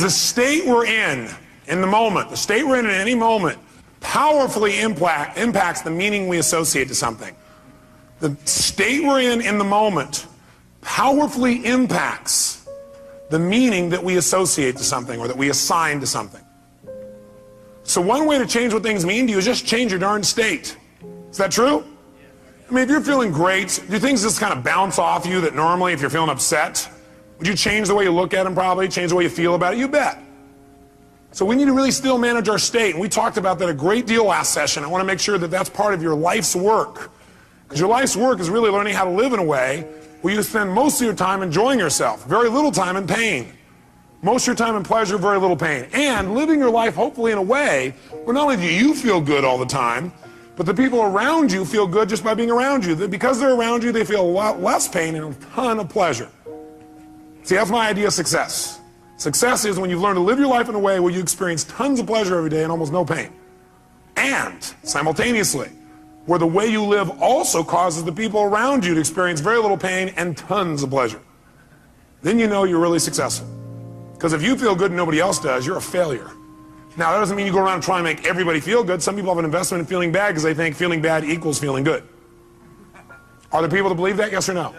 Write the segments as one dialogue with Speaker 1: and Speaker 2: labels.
Speaker 1: The state we're in the moment, the state we're in any moment, powerfully impacts the meaning we associate to something. The state we're in the moment powerfully impacts the meaning that we associate to something or that we assign to something. So one way to change what things mean to you is just change your darn state. Is that true? I mean, if you're feeling great, do things just kind of bounce off you that normally if you're feeling upset? Would you change the way you look at them probably, change the way you feel about it? You bet. So we need to really still manage our state, and we talked about that a great deal last session. I want to make sure that that's part of your life's work. Because your life's work is really learning how to live in a way where you spend most of your time enjoying yourself, very little time in pain. Most of your time in pleasure, very little pain. And living your life hopefully in a way where not only do you feel good all the time, but the people around you feel good just by being around you. Because they're around you, they feel a lot less pain and a ton of pleasure. See, that's my idea of success. Success is when you've learned to live your life in a way where you experience tons of pleasure every day and almost no pain. And simultaneously, where the way you live also causes the people around you to experience very little pain and tons of pleasure. Then you know you're really successful. Because if you feel good and nobody else does, you're a failure. Now, that doesn't mean you go around and try and make everybody feel good. Some people have an investment in feeling bad because they think feeling bad equals feeling good. Are there people that believe that, yes or no?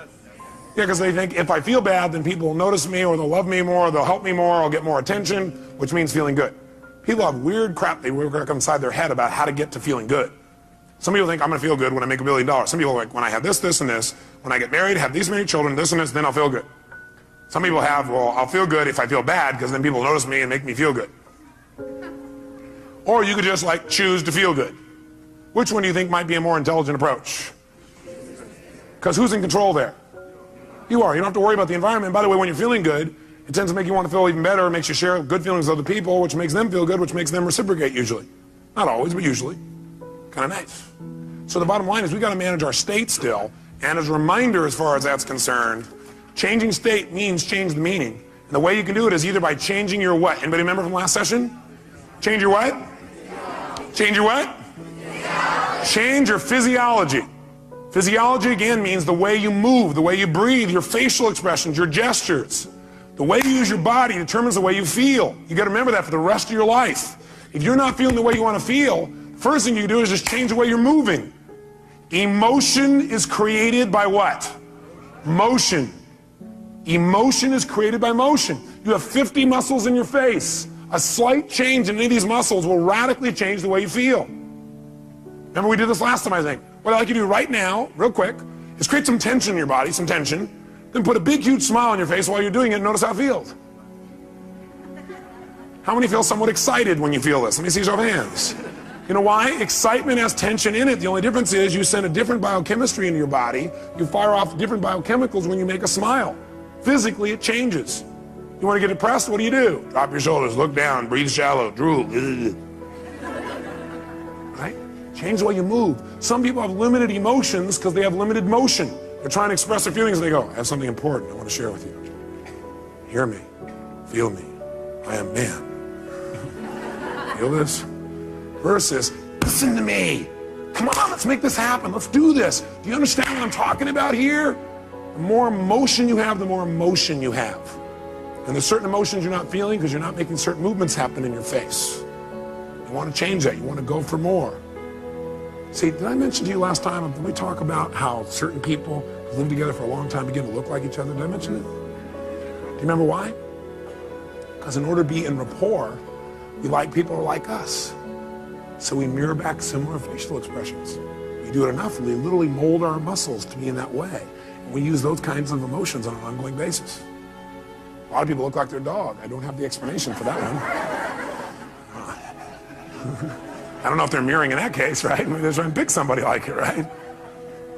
Speaker 1: Yeah, because they think if I feel bad, then people will notice me, or they'll love me more, or they'll help me more, or I'll get more attention, which means feeling good. People have weird crap they work inside their head about how to get to feeling good. Some people think I'm going to feel good when I make $1 billion. Some people are like, when I have this, this, and this, when I get married, have these many children, this and this, then I'll feel good. Some people have, well, I'll feel good if I feel bad, because then people notice me and make me feel good. Or you could just like choose to feel good. Which one do you think might be a more intelligent approach? Because who's in control there? You are. You don't have to worry about the environment. And by the way, when you're feeling good, it tends to make you want to feel even better. It makes you share good feelings with other people, which makes them feel good, which makes them reciprocate usually. Not always, but usually. Kind of nice. So the bottom line is we got to manage our state still. And as a reminder, as far as that's concerned, changing state means change the meaning. And the way you can do it is either by changing your what? Anybody remember from last session? Change your what? Change your what? Change your physiology. Physiology, again, means the way you move, the way you breathe, your facial expressions, your gestures. The way you use your body determines the way you feel. You got to remember that for the rest of your life. If you're not feeling the way you want to feel, first thing you can do is just change the way you're moving. Emotion is created by what? Motion. Emotion is created by motion. You have 50 muscles in your face. A slight change in any of these muscles will radically change the way you feel. Remember we did this last time, I think. What I'd like you to do right now, real quick, is create some tension in your body, some tension, then put a big, huge smile on your face while you're doing it and notice how it feels. How many feel somewhat excited when you feel this? Let me see your hands. You know why? Excitement has tension in it. The only difference is you send a different biochemistry into your body. You fire off different biochemicals when you make a smile. Physically, it changes. You want to get depressed? What do? Drop your shoulders, look down, breathe shallow, drool. Right? Change the way you move. Some people have limited emotions because they have limited motion. They're trying to express their feelings and they go, I have something important I want to share with you. Hear me. Feel me. I am man. Feel this? Versus, listen to me. Come on, let's make this happen. Let's do this. Do you understand what I'm talking about here? The more emotion you have, the more emotion you have. And there's certain emotions you're not feeling because you're not making certain movements happen in your face. You want to change that. You want to go for more. See, did I mention to you last time, did we talk about how certain people who live together for a long time begin to look like each other? Did I mention it? Do you remember why? Because in order to be in rapport, we like people who are like us. So we mirror back similar facial expressions. We do it enough, we literally mold our muscles to be in that way. And we use those kinds of emotions on an ongoing basis. A lot of people look like their dog. I don't have the explanation for that one. I don't know if they're mirroring in that case, right? Maybe they're trying to pick somebody like it, right?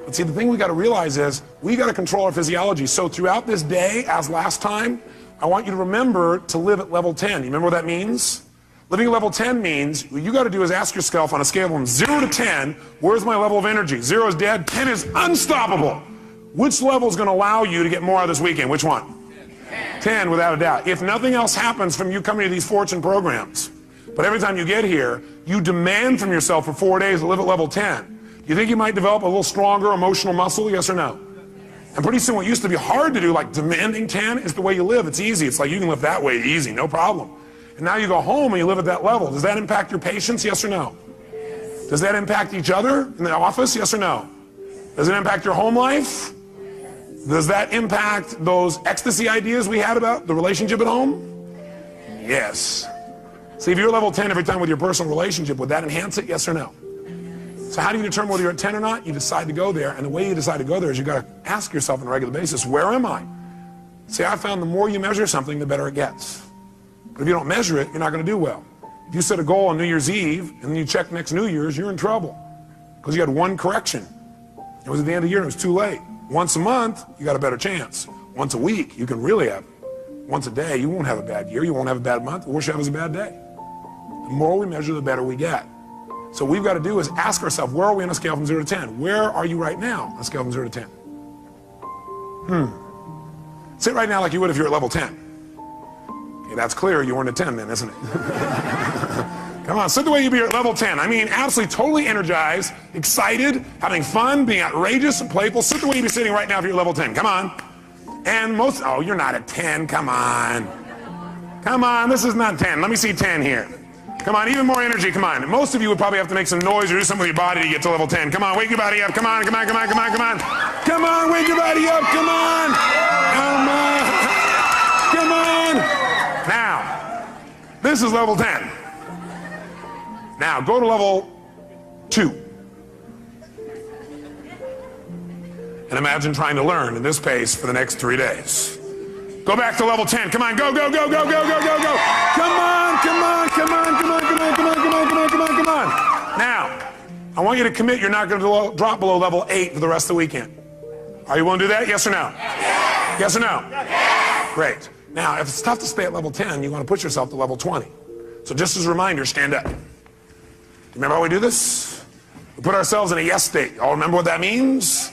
Speaker 1: But see, the thing we got to realize is we got to control our physiology. So throughout this day, as last time, I want you to remember to live at level 10. You remember what that means? Living at level 10 means what you got to do is ask yourself on a scale from 0 to 10, where's my level of energy? 0 is dead, 10 is unstoppable. Which level is going to allow you to get more out of this weekend? Which one? 10, without a doubt. If nothing else happens from you coming to these fortune programs, but every time you get here, you demand from yourself for 4 days to live at level 10. Do you think you might develop a little stronger emotional muscle, yes or no? And pretty soon what used to be hard to do, like demanding 10, is the way you live. It's easy. It's like you can live that way easy, no problem. And now you go home and you live at that level. Does that impact your patience, yes or no? Does that impact each other in the office, yes or no? Does it impact your home life? Does that impact those ecstasy ideas we had about the relationship at home? Yes. See, if you're level 10 every time with your personal relationship, would that enhance it, yes or no? So how do you determine whether you're at 10 or not? You decide to go there, and the way you decide to go there is you got to ask yourself on a regular basis, where am I? See, I found the more you measure something, the better it gets. But if you don't measure it, you're not going to do well. If you set a goal on New Year's Eve, and then you check next New Year's, you're in trouble. Because you had one correction. It was at the end of the year, and it was too late. Once a month, you got a better chance. Once a week, you can really have it. Once a day, you won't have a bad year, you won't have a bad month, the worst you have is a bad day. The more we measure, the better we get. So what we've got to do is ask ourselves, where are we on a scale from 0 to 10? Where are you right now on a scale from 0 to 10? Sit right now like you would if you're at level 10. Okay, that's clear, you weren't at 10 then, isn't it? Come on, sit the way you'd be at level 10. I mean, absolutely, totally energized, excited, having fun, being outrageous and playful. Sit the way you'd be sitting right now if you're at level 10. Come on. And most, oh, you're not at 10, come on. Come on, this is not 10. Let me see 10 here. Come on, even more energy, come on. Most of you would probably have to make some noise or do something with your body to get to level 10. Come on, wake your body up. Come on, come on, come on, come on, come on. Come on, wake your body up, come on. Come on. Come on. Now, this is level 10. Now, go to level 2. And imagine trying to learn in this pace for the next 3 days. Go back to level 10. Come on, go, go, go, go, go, go, go, go. Come on, come on, come on, come on, come on, come on, come on, come on, come on, come on. Now, I want you to commit you're not going to drop below level 8 for the rest of the weekend. Are you willing to do that? Yes or no? Yes or no? Great. Now, if it's tough to stay at level 10, you want to push yourself to level 20. So just as a reminder, stand up. Remember how we do this? We put ourselves in a yes state. All remember what that means?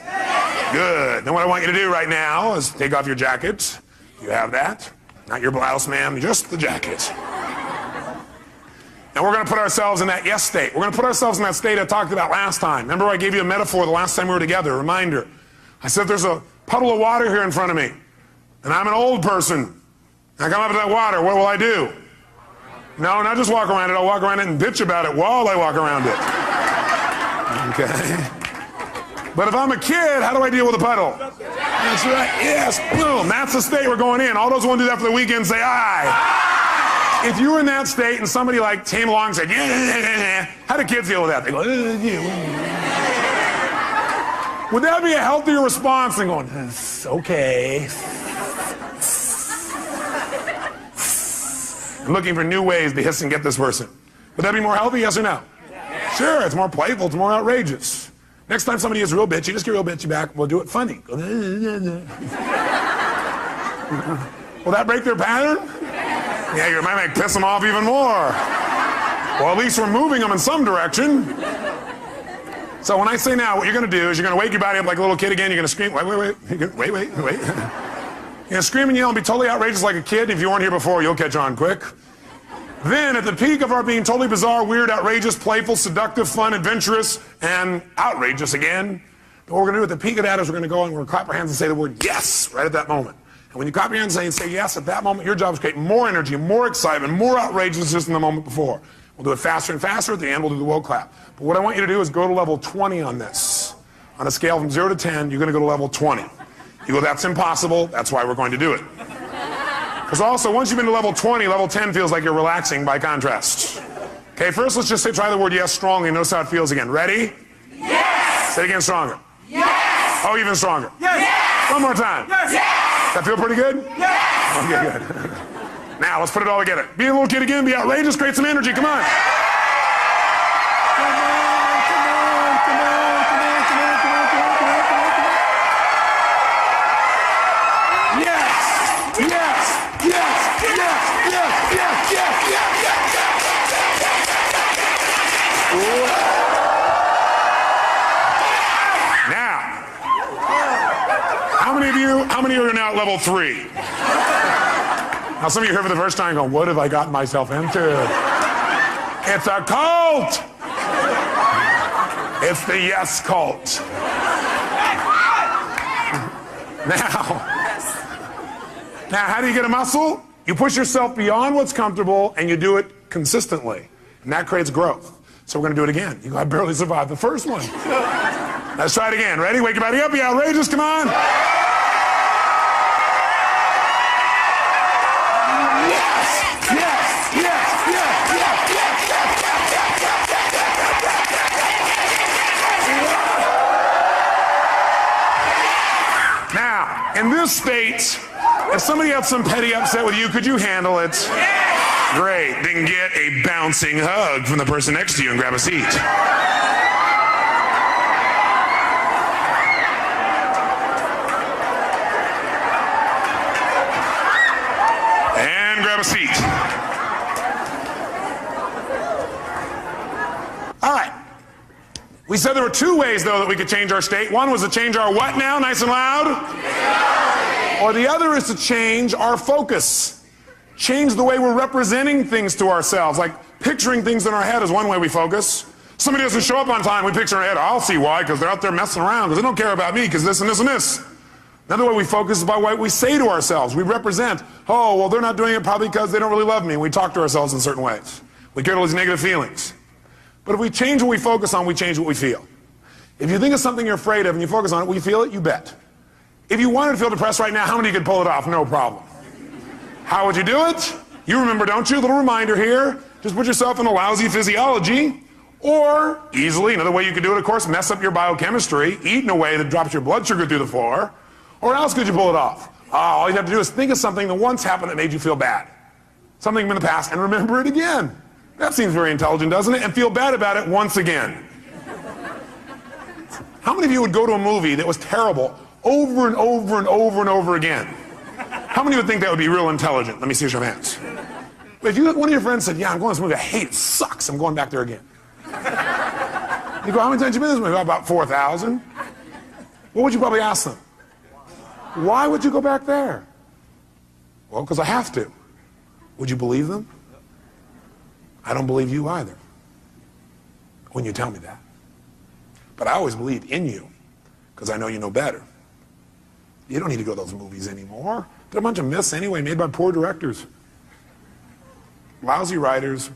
Speaker 1: Good. Then what I want you to do right now is take off your jacket. You have that. Not your blouse, ma'am, just the jacket. Now we're going to put ourselves in that yes state. We're going to put ourselves in that state I talked about last time. Remember I gave you a metaphor the last time we were together, a reminder. I said there's a puddle of water here in front of me, and I'm an old person. I come up to that water, what will I do? No, not just walk around it, I'll walk around it and bitch about it while I walk around it. Okay? But if I'm a kid, how do I deal with a puddle? That's right, yes, boom, that's the state we're going in. All those who want to do that for the weekend say aye. If you were in that state and somebody like came along and said, yeah, how do kids deal with that? They go, yeah. Would that be a healthier response than going, okay. I'm looking for new ways to hiss and get this person. Would that be more healthy, yes or no? Sure, it's more playful, it's more outrageous. Next time somebody is real bitchy, just get real bitchy back, we'll do it funny. Will that break their pattern? Yeah, you might piss them off even more. Well, at least we're moving them in some direction. So when I say now, what you're going to do is you're going to wake your body up like a little kid again. You're going to scream, wait. You're going to scream and yell and be totally outrageous like a kid. If you weren't here before, you'll catch on quick. Then, at the peak of our being totally bizarre, weird, outrageous, playful, seductive, fun, adventurous, and outrageous again, what we're going to do at the peak of that is we're going to go and we're going to clap our hands and say the word yes right at that moment. And when you clap your hands and say yes at that moment, your job is to create more energy, more excitement, more outrageousness than the moment before. We'll do it faster and faster. At the end, we'll do the will clap. But what I want you to do is go to level 20 on this. On a scale from 0 to 10, you're going to go to level 20. You go, that's impossible. That's why we're going to do it. Because also, once you've been to level 20, level 10 feels like you're relaxing by contrast. Okay, first let's just say, try the word yes strongly. Notice how it feels again. Ready? Yes! Say it again stronger. Yes! Oh, even stronger. Yes! One more time. Yes! That feel pretty good? Yes! Okay, good. Now, let's put it all together. Be a little kid again, be outrageous, create some energy, come on. How many are now at level 3? Now some of you here for the first time going, what have I gotten myself into? It's a cult! It's the yes cult. Now, how do you get a muscle? You push yourself beyond what's comfortable and you do it consistently. And that creates growth. So we're going to do it again. You go, I barely survived the first one. Let's try it again. Ready? Wake your body up. Be outrageous. Come on. Now, in this state, if somebody had some petty upset with you, could you handle it? Great. Then get a bouncing hug from the person next to you and grab a seat. And grab a seat. All right. We said there were two ways, though, that we could change our state. One was to change our what now? Nice and loud. Or the other is to change our focus. Change the way we're representing things to ourselves. Like picturing things in our head is one way we focus. Somebody doesn't show up on time, we picture in our head, I'll see why, because they're out there messing around, because they don't care about me, because this and this and this. Another way we focus is by what we say to ourselves. We represent, oh, well, they're not doing it probably because they don't really love me. And we talk to ourselves in certain ways. We get all these negative feelings. But if we change what we focus on, we change what we feel. If you think of something you're afraid of and you focus on it, will you feel it? You bet. If you wanted to feel depressed right now, how many of you could pull it off? No problem. How would you do it? You remember, don't you? A little reminder here. Just put yourself in a lousy physiology. Or, easily, another way you could do it, of course, mess up your biochemistry, eat in a way that drops your blood sugar through the floor. Or how else could you pull it off? All you have to do is think of something that once happened that made you feel bad. Something in the past, and remember it again. That seems very intelligent, doesn't it? And feel bad about it once again. How many of you would go to a movie that was terrible over and over and over and over again? How many would think that would be real intelligent? Let me see your hands. But if one of your friends said, yeah, I'm going to this movie, I hate it, sucks, I'm going back there again. You go, how many times have you been to this movie? About 4,000. What would you probably ask them? Why would you go back there? Well, because I have to. Would you believe them? I don't believe you either when you tell me that. But I always believe in you because I know you know better. You don't need to go to those movies anymore. They're a bunch of myths anyway, made by poor directors. Lousy writers,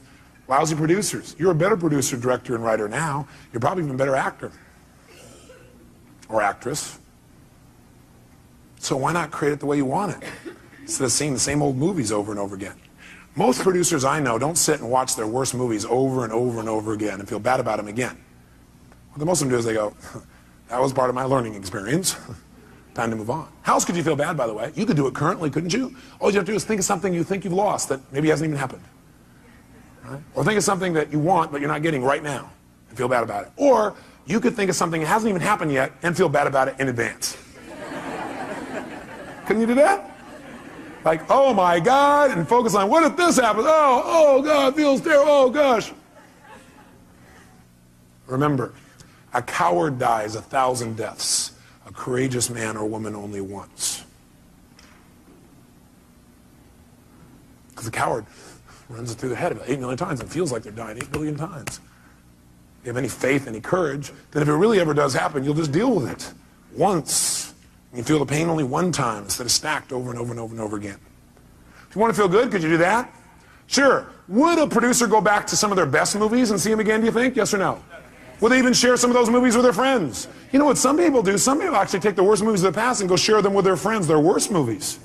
Speaker 1: lousy producers. You're a better producer, director, and writer now. You're probably even a better actor or actress. So why not create it the way you want it instead of seeing the same old movies over and over again? Most producers I know don't sit and watch their worst movies over and over and over again and feel bad about them again. What most of them do is they go, that was part of my learning experience. Time to move on. How else could you feel bad, by the way? You could do it currently, couldn't you? All you have to do is think of something you think you've lost that maybe hasn't even happened. Right? Or think of something that you want but you're not getting right now and feel bad about it. Or you could think of something that hasn't even happened yet and feel bad about it in advance. Couldn't you do that? Like, oh my God, and focus on, what if this happens? Oh God, feels terrible, oh gosh. Remember, a coward dies 1,000 deaths. A courageous man or woman only once. Because the coward runs it through their head about 8 million times and feels like they're dying 8 billion times. If you have any faith, any courage, then if it really ever does happen, you'll just deal with it once. You feel the pain only one time instead of stacked over and over and over and over again. If you want to feel good, could you do that? Sure. Would a producer go back to some of their best movies and see them again, do you think? Yes or no? Would they even share some of those movies with their friends? You know what some people do? Some people actually take the worst movies of the past and go share them with their friends, their worst movies.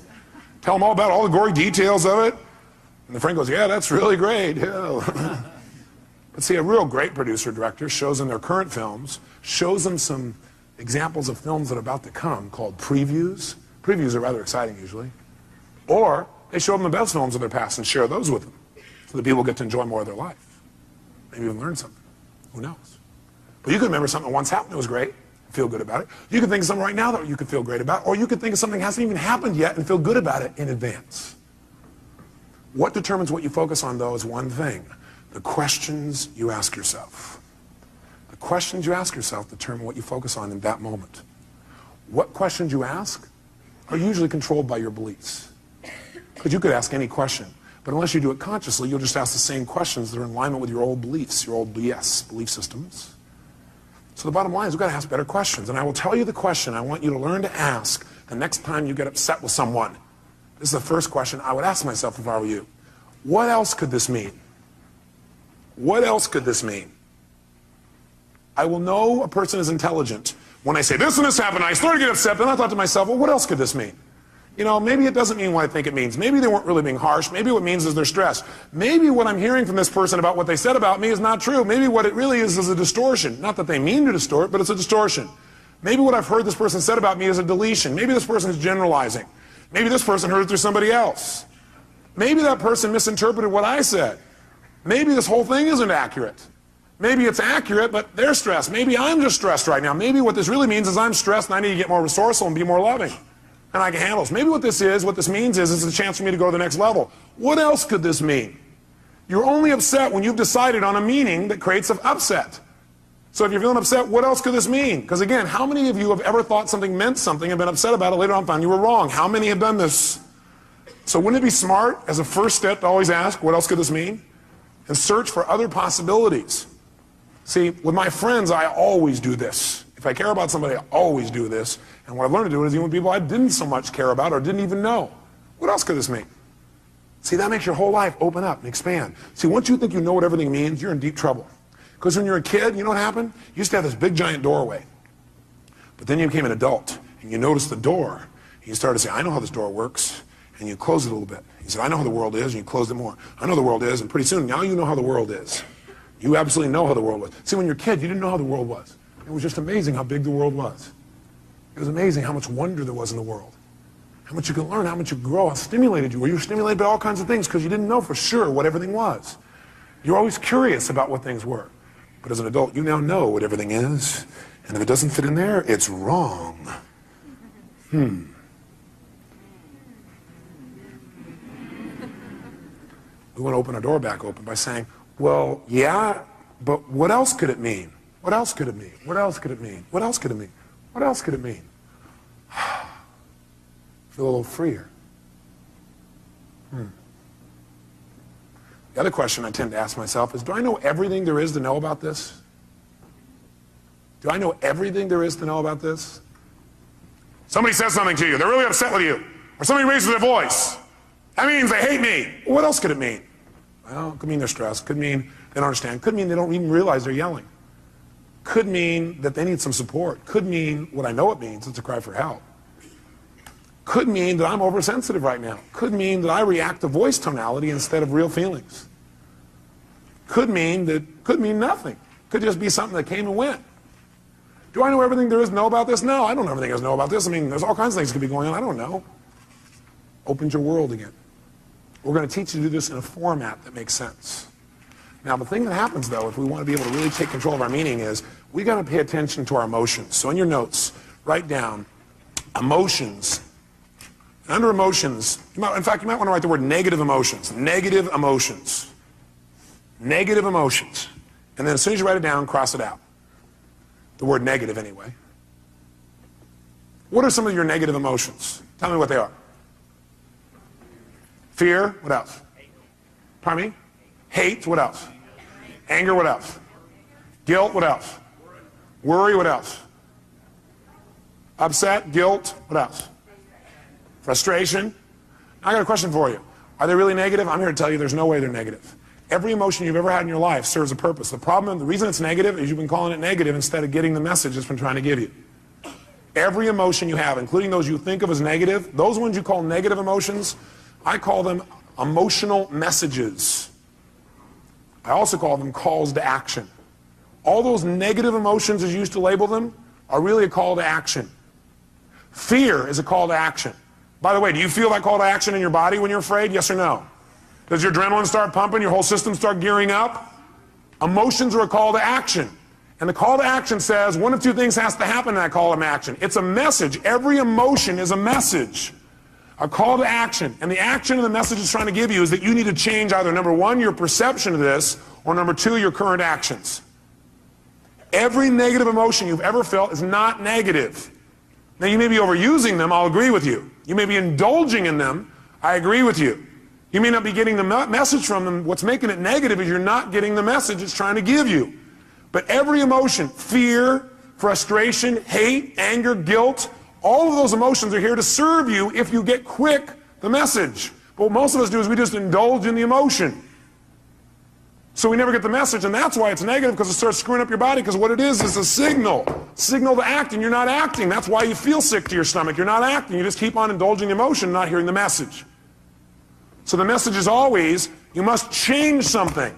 Speaker 1: Tell them all about all the gory details of it. And the friend goes, yeah, that's really great. Yeah. But see, a real great producer director shows them their current films, shows them some examples of films that are about to come called previews. Previews are rather exciting usually. Or they show them the best films of their past and share those with them so that people get to enjoy more of their life. Maybe even learn something. Who knows? But you could remember something that once happened that was great, feel good about it. You could think of something right now that you could feel great about, or you could think of something that hasn't even happened yet and feel good about it in advance. What determines what you focus on, though, is one thing: the questions you ask yourself. The questions you ask yourself determine what you focus on in that moment. What questions you ask are usually controlled by your beliefs. Because you could ask any question, but unless you do it consciously, you'll just ask the same questions that are in alignment with your old beliefs, your old BS, belief systems. So So the bottom line is we've got to ask better questions. And I will tell you the question I want you to learn to ask the next time you get upset with someone. This is the first question I would ask myself if I were you. What else could this mean? What else could this mean? I will know a person is intelligent when I say this and this happened. I started to get upset, then I thought to myself, well, what else could this mean? You know, maybe it doesn't mean what I think it means. Maybe they weren't really being harsh. Maybe what it means is they're stressed. Maybe what I'm hearing from this person about what they said about me is not true. Maybe what it really is a distortion. Not that they mean to distort, but it's a distortion. Maybe what I've heard this person said about me is a deletion. Maybe this person is generalizing. Maybe this person heard it through somebody else. Maybe that person misinterpreted what I said. Maybe this whole thing isn't accurate. Maybe it's accurate, but they're stressed. Maybe I'm just stressed right now. Maybe what this really means is I'm stressed and I need to get more resourceful and be more loving. And I can handle this. Maybe what this means is it's a chance for me to go to the next level. What else could this mean? You're only upset when you've decided on a meaning that creates an upset. So if you're feeling upset, what else could this mean? Because again, how many of you have ever thought something meant something and been upset about it later on and found you were wrong? How many have done this? So wouldn't it be smart as a first step to always ask, what else could this mean? And search for other possibilities. See, with my friends, I always do this. If I care about somebody, I always do this. And what I've learned to do is even with people I didn't so much care about or didn't even know. What else could this mean? See, that makes your whole life open up and expand. See, once you think you know what everything means, you're in deep trouble. Because when you're a kid, you know what happened? You used to have this big giant doorway. But then you became an adult, and you noticed the door. And you started to say, I know how this door works. And you close it a little bit. You said, I know how the world is, and you closed it more. I know the world is, and pretty soon, now you know how the world is. You absolutely know how the world was. See, when you're a kid, you didn't know how the world was. It was just amazing how big the world was. It was amazing how much wonder there was in the world. How much you could learn, how much you could grow, how stimulated you were. You were stimulated by all kinds of things because you didn't know for sure what everything was. You were always curious about what things were. But as an adult, you now know what everything is. And if it doesn't fit in there, it's wrong. We want to open our door back open by saying, well, yeah, but what else could it mean? What else could it mean? What else could it mean? What else could it mean? What else could it mean? Feel a little freer. The other question I tend to ask myself is, do I know everything there is to know about this? Do I know everything there is to know about this? Somebody says something to you, they're really upset with you, or somebody raises their voice. That means they hate me. What else could it mean? Well, it could mean they're stressed. Could mean they don't understand. Could mean they don't even realize they're yelling. Could mean that they need some support. Could mean what I know it means, it's a cry for help. Could mean that I'm oversensitive right now. Could mean that I react to voice tonality instead of real feelings. Could mean nothing. Could just be something that came and went. Do I know everything there is to know about this? No, I don't know everything there is to know about this. I mean, there's all kinds of things that could be going on. I don't know. Opens your world again. We're going to teach you to do this in a format that makes sense. Now, the thing that happens, though, if we want to be able to really take control of our meaning is we got to pay attention to our emotions. So in your notes, write down emotions. Under emotions, in fact, you might want to write the word negative emotions. Negative emotions. Negative emotions. And then as soon as you write it down, cross it out. The word negative, anyway. What are some of your negative emotions? Tell me what they are. Fear, what else? Pardon me? Hate, what else? Anger, what else? Guilt, what else? Worry, what else? Upset, guilt, what else? Frustration. I got a question for you. Are they really negative? I'm here to tell you there's no way they're negative. Every emotion you've ever had in your life serves a purpose. The reason it's negative is you've been calling it negative instead of getting the message it's been trying to give you. Every emotion you have, including those you think of as negative, those ones you call negative emotions, I call them emotional messages. I also call them calls to action. All those negative emotions, as you used to label them, are really a call to action. Fear is a call to action. By the way, do you feel that call to action in your body when you're afraid? Yes or no? Does your adrenaline start pumping? Your whole system start gearing up? Emotions are a call to action. And the call to action says one of two things has to happen in that call to action. It's a message. Every emotion is a message. A call to action. And the action and the message it's trying to give you is that you need to change either, number one, your perception of this, or number two, your current actions. Every negative emotion you've ever felt is not negative. Now, you may be overusing them, I'll agree with you. You may be indulging in them, I agree with you. You may not be getting the message from them. What's making it negative is you're not getting the message it's trying to give you. But every emotion, fear, frustration, hate, anger, guilt, all of those emotions are here to serve you if you get quick the message. But what most of us do is we just indulge in the emotion. So we never get the message, and that's why it's negative, because it starts screwing up your body, because what it is a signal to act, and you're not acting. That's why you feel sick to your stomach. You're not acting. You just keep on indulging emotion, not hearing the message. So the message is always, you must change something.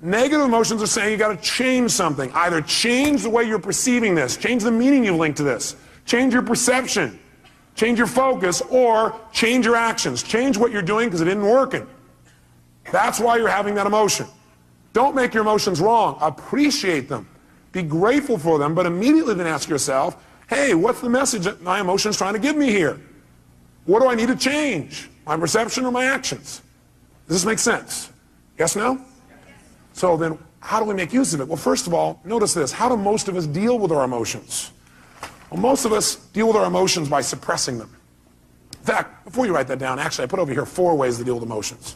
Speaker 1: Negative emotions are saying you got to change something. Either change the way you're perceiving this, change the meaning you link to this, change your perception, change your focus, or change your actions. Change what you're doing because it isn't working. That's why you're having that emotion. Don't make your emotions wrong. Appreciate them. Be grateful for them, but immediately then ask yourself, hey, what's the message that my emotion's trying to give me here? What do I need to change? My perception or my actions? Does this make sense? Yes, no? So then, how do we make use of it? Well, first of all, notice this. How do most of us deal with our emotions? Well, most of us deal with our emotions by suppressing them. In fact, before you write that down, actually, I put over here 4 ways to deal with emotions.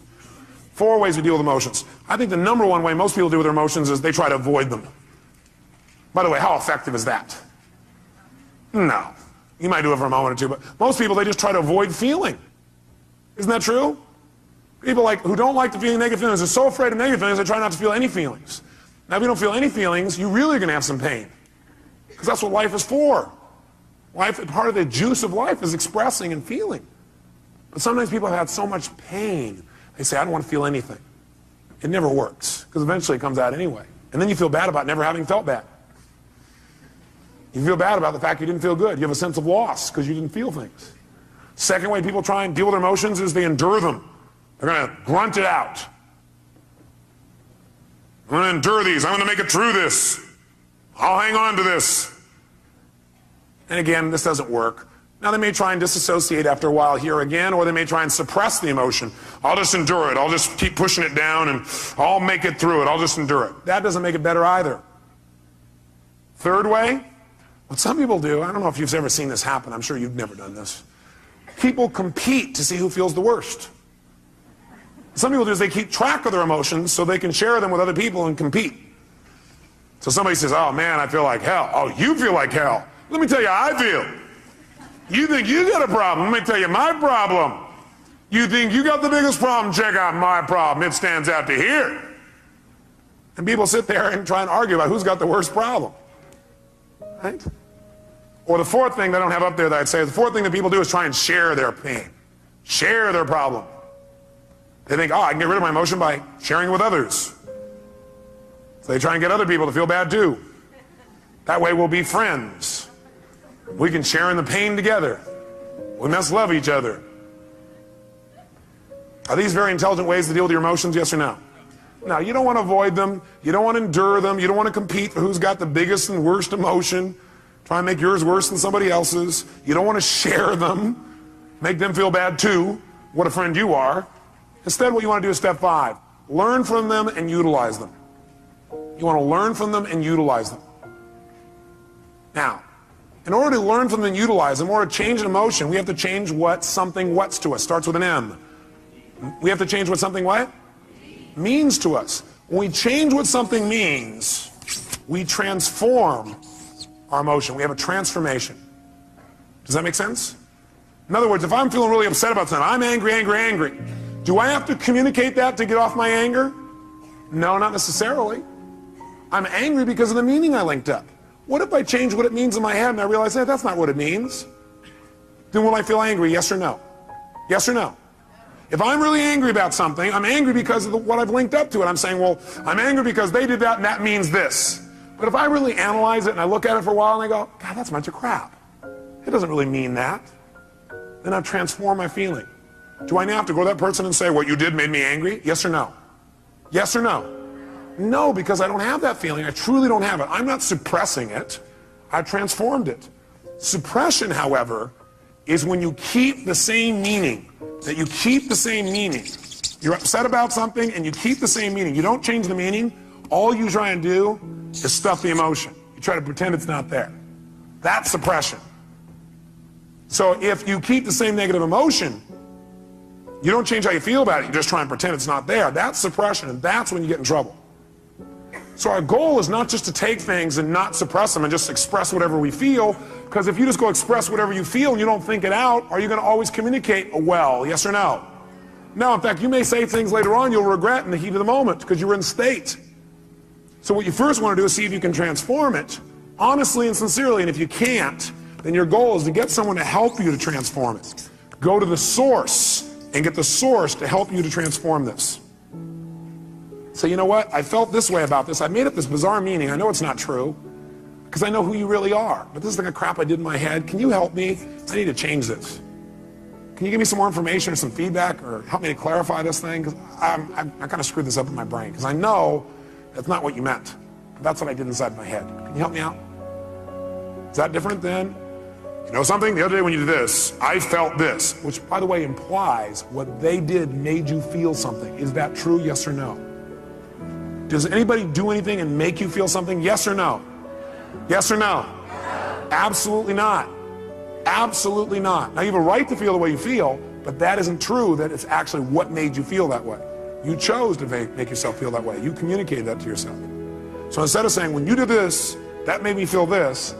Speaker 1: 4 ways to deal with emotions. I think the number one way most people deal with their emotions is they try to avoid them. By the way, how effective is that? No. You might do it for a moment or two, but most people, they just try to avoid feeling. Isn't that true? People who don't like to feel negative feelings are so afraid of negative feelings, they try not to feel any feelings. Now, if you don't feel any feelings, you're really going to have some pain. Because that's what life is for. Life, part of the juice of life is expressing and feeling. But sometimes people have had so much pain, they say, I don't want to feel anything. It never works, because eventually it comes out anyway. And then you feel bad about never having felt bad. You feel bad about the fact you didn't feel good. You have a sense of loss because you didn't feel things. Second way people try and deal with their emotions is they endure them. They're going to grunt it out. I'm going to endure these. I'm going to make it through this. I'll hang on to this. And again, this doesn't work. Now, they may try and disassociate after a while here again, or they may try and suppress the emotion. I'll just endure it. I'll just keep pushing it down, and I'll make it through it. I'll just endure it. That doesn't make it better either. Third way, what some people do, I don't know if you've ever seen this happen. I'm sure you've never done this. People compete to see who feels the worst. Some people do is they keep track of their emotions so they can share them with other people and compete. So somebody says, oh man, I feel like hell. Oh, you feel like hell. Let me tell you how I feel. You think you got a problem. Let me tell you my problem. You think you got the biggest problem. Check out my problem. It stands out to here. And people sit there and try and argue about who's got the worst problem. Right? Or the fourth thing that I don't have up there that I'd say, the fourth thing that people do is try and share their pain. Share their problem. They think, oh, I can get rid of my emotion by sharing it with others. So they try and get other people to feel bad too. That way we'll be friends. We can share in the pain together. We must love each other. Are these very intelligent ways to deal with your emotions, yes or no? No, you don't want to avoid them. You don't want to endure them. You don't want to compete for who's got the biggest and worst emotion. Try and make yours worse than somebody else's. You don't want to share them. Make them feel bad too. What a friend you are. Instead, what you want to do is step 5. Learn from them and utilize them. You want to learn from them and utilize them. Now, in order to learn from them and utilize them, in order to change an emotion, we have to change what something what's to us. Starts with an M. We have to change what something what? Means to us. When we change what something means, we transform our emotion. We have a transformation. Does that make sense? In other words, if I'm feeling really upset about something, I'm angry. Do I have to communicate that to get off my anger? No, not necessarily. I'm angry because of the meaning I linked up. What if I change what it means in my head and I realize, hey, that's not what it means? Then will I feel angry, yes or no? Yes or no? If I'm really angry about something, I'm angry because of what I've linked up to it. I'm saying, well, I'm angry because they did that and that means this. But if I really analyze it and I look at it for a while and I go, God, that's a bunch of crap. It doesn't really mean that. Then I've transformed my feeling. Do I now have to go to that person and say, what you did made me angry? Yes or no? Yes or no? No, because I don't have that feeling. I truly don't have it. I'm not suppressing it. I've transformed it. Suppression, however, is when you keep the same meaning. That you keep the same meaning. You're upset about something and you keep the same meaning. You don't change the meaning. All you try and do is stuff the emotion. You try to pretend it's not there. That's suppression. So if you keep the same negative emotion, you don't change how you feel about it. You just try and pretend it's not there. That's suppression, and that's when you get in trouble. So our goal is not just to take things and not suppress them and just express whatever we feel, because if you just go express whatever you feel and you don't think it out, are you going to always communicate well, yes or no? No, in fact, you may say things later on you'll regret in the heat of the moment because you were in state. So what you first want to do is see if you can transform it, honestly and sincerely, and if you can't, then your goal is to get someone to help you to transform it. Go to the source and get the source to help you to transform this. So you know what? I felt this way about this. I made up this bizarre meaning. I know it's not true because I know who you really are. But this is the kind of crap I did in my head. Can you help me? I need to change this. Can you give me some more information or some feedback or help me to clarify this thing? Because I kind of screwed this up in my brain because I know that's not what you meant. But that's what I did inside my head. Can you help me out? Is that different than, you know something? The other day when you did this, I felt this, which by the way implies what they did made you feel something. Is that true? Yes or no? Does anybody do anything and make you feel something? Yes or no? Yes or no? Absolutely not. Absolutely not. Now you have a right to feel the way you feel, but that isn't true that it's actually what made you feel that way. You chose to make yourself feel that way. You communicated that to yourself. So instead of saying, when you did this, that made me feel this,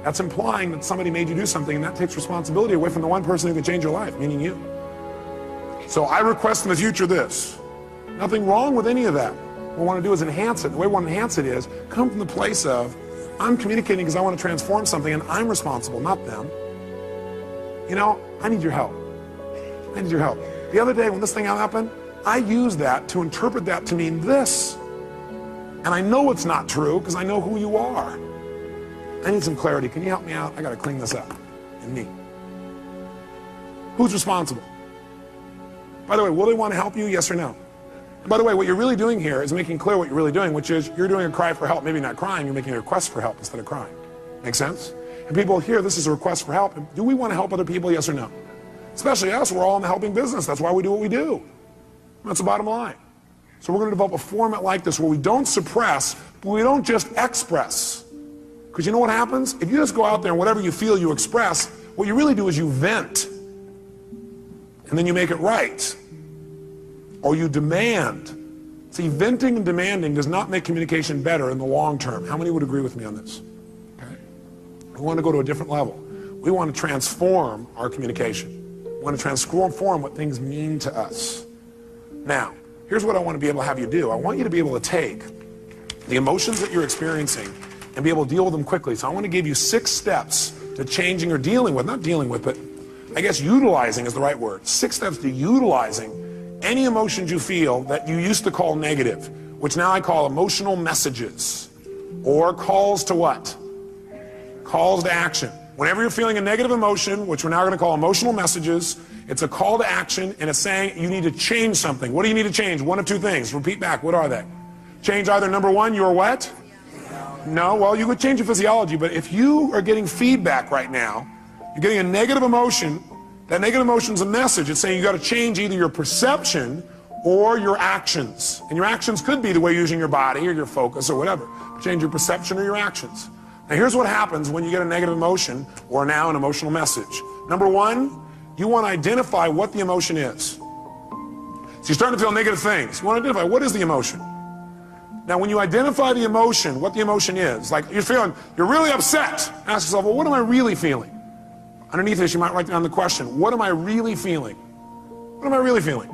Speaker 1: that's implying that somebody made you do something, and that takes responsibility away from the one person who can change your life, meaning you. So I request in the future this. Nothing wrong with any of that. What we want to do is enhance it. The way we want to enhance it is come from the place of, I'm communicating because I want to transform something and I'm responsible, not them. You know, I need your help. I need your help. The other day when this thing happened, I used that to interpret that to mean this. And I know it's not true because I know who you are. I need some clarity. Can you help me out? I got to clean this up in me. Who's responsible? By the way, will they want to help you? Yes or no? By the way, what you're really doing here is making clear what you're really doing, which is you're doing a cry for help. Maybe not crying, you're making a request for help instead of crying. Make sense? And people hear this is a request for help. Do we want to help other people, yes or no? Especially us, we're all in the helping business. That's why we do what we do. That's the bottom line. So we're going to develop a format like this where we don't suppress, but we don't just express. Because you know what happens? If you just go out there and whatever you feel you express, what you really do is you vent. And then you make it right. Or you demand. See, venting and demanding does not make communication better in the long term. How many would agree with me on this? Okay. We want to go to a different level. We want to transform our communication. We want to transform what things mean to us. Now, here's what I want to be able to have you do. I want you to be able to take the emotions that you're experiencing and be able to deal with them quickly. So I want to give you 6 steps to changing or dealing with, not dealing with, but I guess utilizing is the right word. 6 steps to utilizing any emotions you feel that you used to call negative, which now I call emotional messages, or calls to what? Calls to action. Whenever you're feeling a negative emotion, which we're now going to call emotional messages, it's a call to action, and it's saying you need to change something. What do you need to change? One of 2 things. Repeat back. What are they? Change either number 1, your what? No, well, you could change your physiology, but if you are getting feedback right now, you're getting a negative emotion, that negative emotion is a message. It's saying you got to change either your perception or your actions. And your actions could be the way you're using your body or your focus or whatever. Change your perception or your actions. Now here's what happens when you get a negative emotion or now an emotional message. Number 1, you want to identify what the emotion is. So you're starting to feel negative things. You want to identify what is the emotion. Now when you identify the emotion, what the emotion is, like you're really upset. Ask yourself, well, what am I really feeling? Underneath this, you might write down the question, what am I really feeling? What am I really feeling?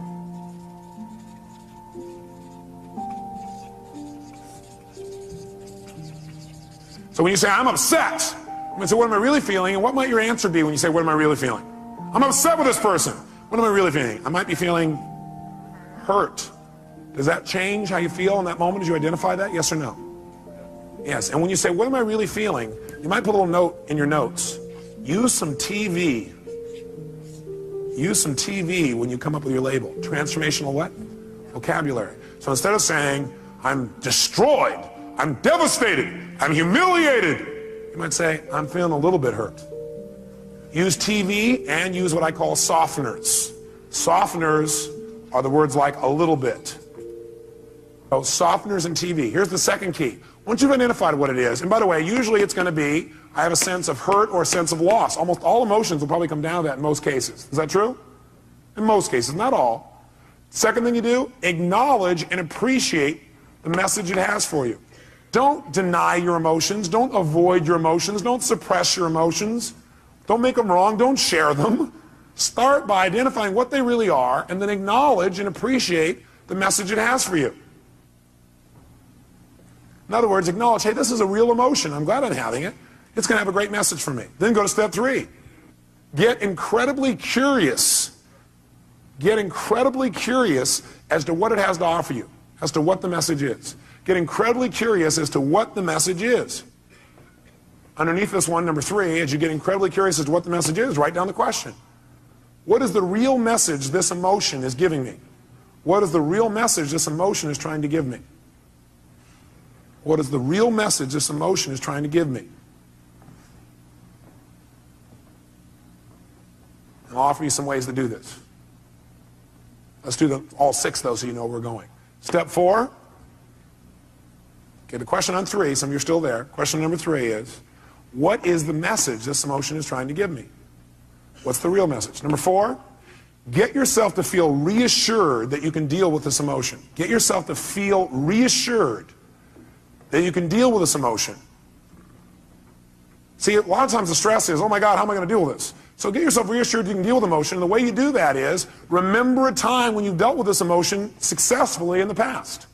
Speaker 1: So when you say, I'm upset, I'm going to say, what am I really feeling? And what might your answer be when you say, what am I really feeling? I'm upset with this person. What am I really feeling? I might be feeling hurt. Does that change how you feel in that moment as you identify that? Yes or no? Yes. And when you say, what am I really feeling? You might put a little note in your notes. Use some TV. Use some TV when you come up with your label. Transformational what? Vocabulary. So instead of saying, I'm destroyed, I'm devastated, I'm humiliated, you might say, I'm feeling a little bit hurt. Use TV and use what I call softeners. Softeners are the words like a little bit. So softeners and TV. Here's the second key. Once you've identified what it is, and by the way, usually it's going to be, I have a sense of hurt or a sense of loss. Almost all emotions will probably come down to that in most cases. Is that true? In most cases, not all. Second thing you do, acknowledge and appreciate the message it has for you. Don't deny your emotions. Don't avoid your emotions. Don't suppress your emotions. Don't make them wrong. Don't share them. Start by identifying what they really are and then acknowledge and appreciate the message it has for you. In other words, acknowledge, hey, this is a real emotion. I'm glad I'm having it. It's going to have a great message for me. Then go to step 3. Get incredibly curious. Get incredibly curious as to what it has to offer you, as to what the message is. Get incredibly curious as to what the message is. Underneath this one, number 3, as you get incredibly curious as to what the message is, write down the question. What is the real message this emotion is giving me? What is the real message this emotion is trying to give me? What is the real message this emotion is trying to give me? I'll offer you some ways to do this. Let's do all 6 though so you know where we're going. Step 4. Okay, the question on 3, some of you are still there. Question number 3 is, what is the message this emotion is trying to give me? What's the real message? Number 4, get yourself to feel reassured that you can deal with this emotion. Get yourself to feel reassured that you can deal with this emotion. See, a lot of times the stress is, oh my God, how am I going to deal with this? So get yourself reassured you can deal with emotion. And the way you do that is, remember a time when you've dealt with this emotion successfully in the past.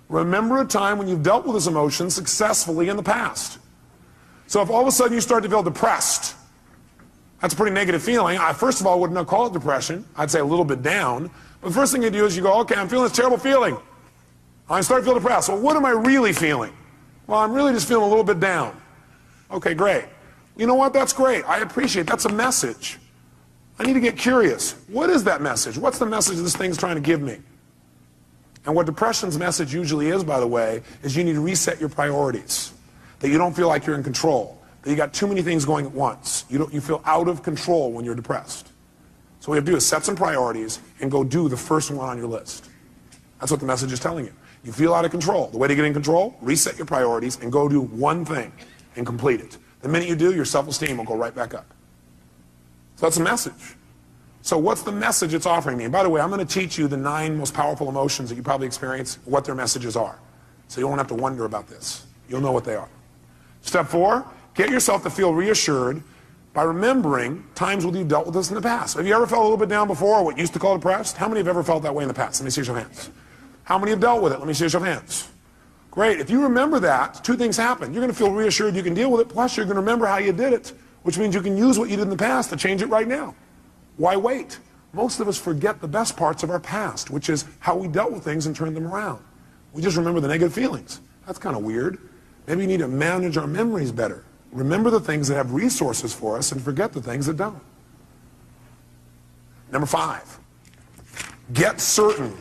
Speaker 1: Remember a time when you've dealt with this emotion successfully in the past. So if all of a sudden you start to feel depressed, that's a pretty negative feeling. I, first of all, would not call it depression. I'd say a little bit down. But the first thing you do is you go, okay, I'm feeling this terrible feeling. I start to feel depressed. Well, what am I really feeling? Well, I'm really just feeling a little bit down. Okay, great. You know what? That's great. I appreciate it. That's a message. I need to get curious. What is that message? What's the message this thing's trying to give me? And what depression's message usually is, by the way, is you need to reset your priorities. That you don't feel like you're in control. That you got too many things going at once. You feel out of control when you're depressed. So what you have to do is set some priorities and go do the first one on your list. That's what the message is telling you. You feel out of control. The way to get in control, reset your priorities and go do one thing and complete it. The minute you do, your self-esteem will go right back up. So that's a message. So what's the message it's offering me? And by the way, I'm going to teach you the 9 most powerful emotions that you probably experience, what their messages are. So you won't have to wonder about this. You'll know what they are. Step 4, get yourself to feel reassured by remembering times when you dealt with this in the past. Have you ever felt a little bit down before, or what you used to call depressed? How many have ever felt that way in the past? Let me see your hands. How many have dealt with it? Let me see your hands. Great. If you remember that, 2 things happen. You're going to feel reassured you can deal with it, plus you're going to remember how you did it, which means you can use what you did in the past to change it right now. Why wait? Most of us forget the best parts of our past, which is how we dealt with things and turned them around. We just remember the negative feelings. That's kind of weird. Maybe we need to manage our memories better. Remember the things that have resources for us and forget the things that don't. Number 5, get certain.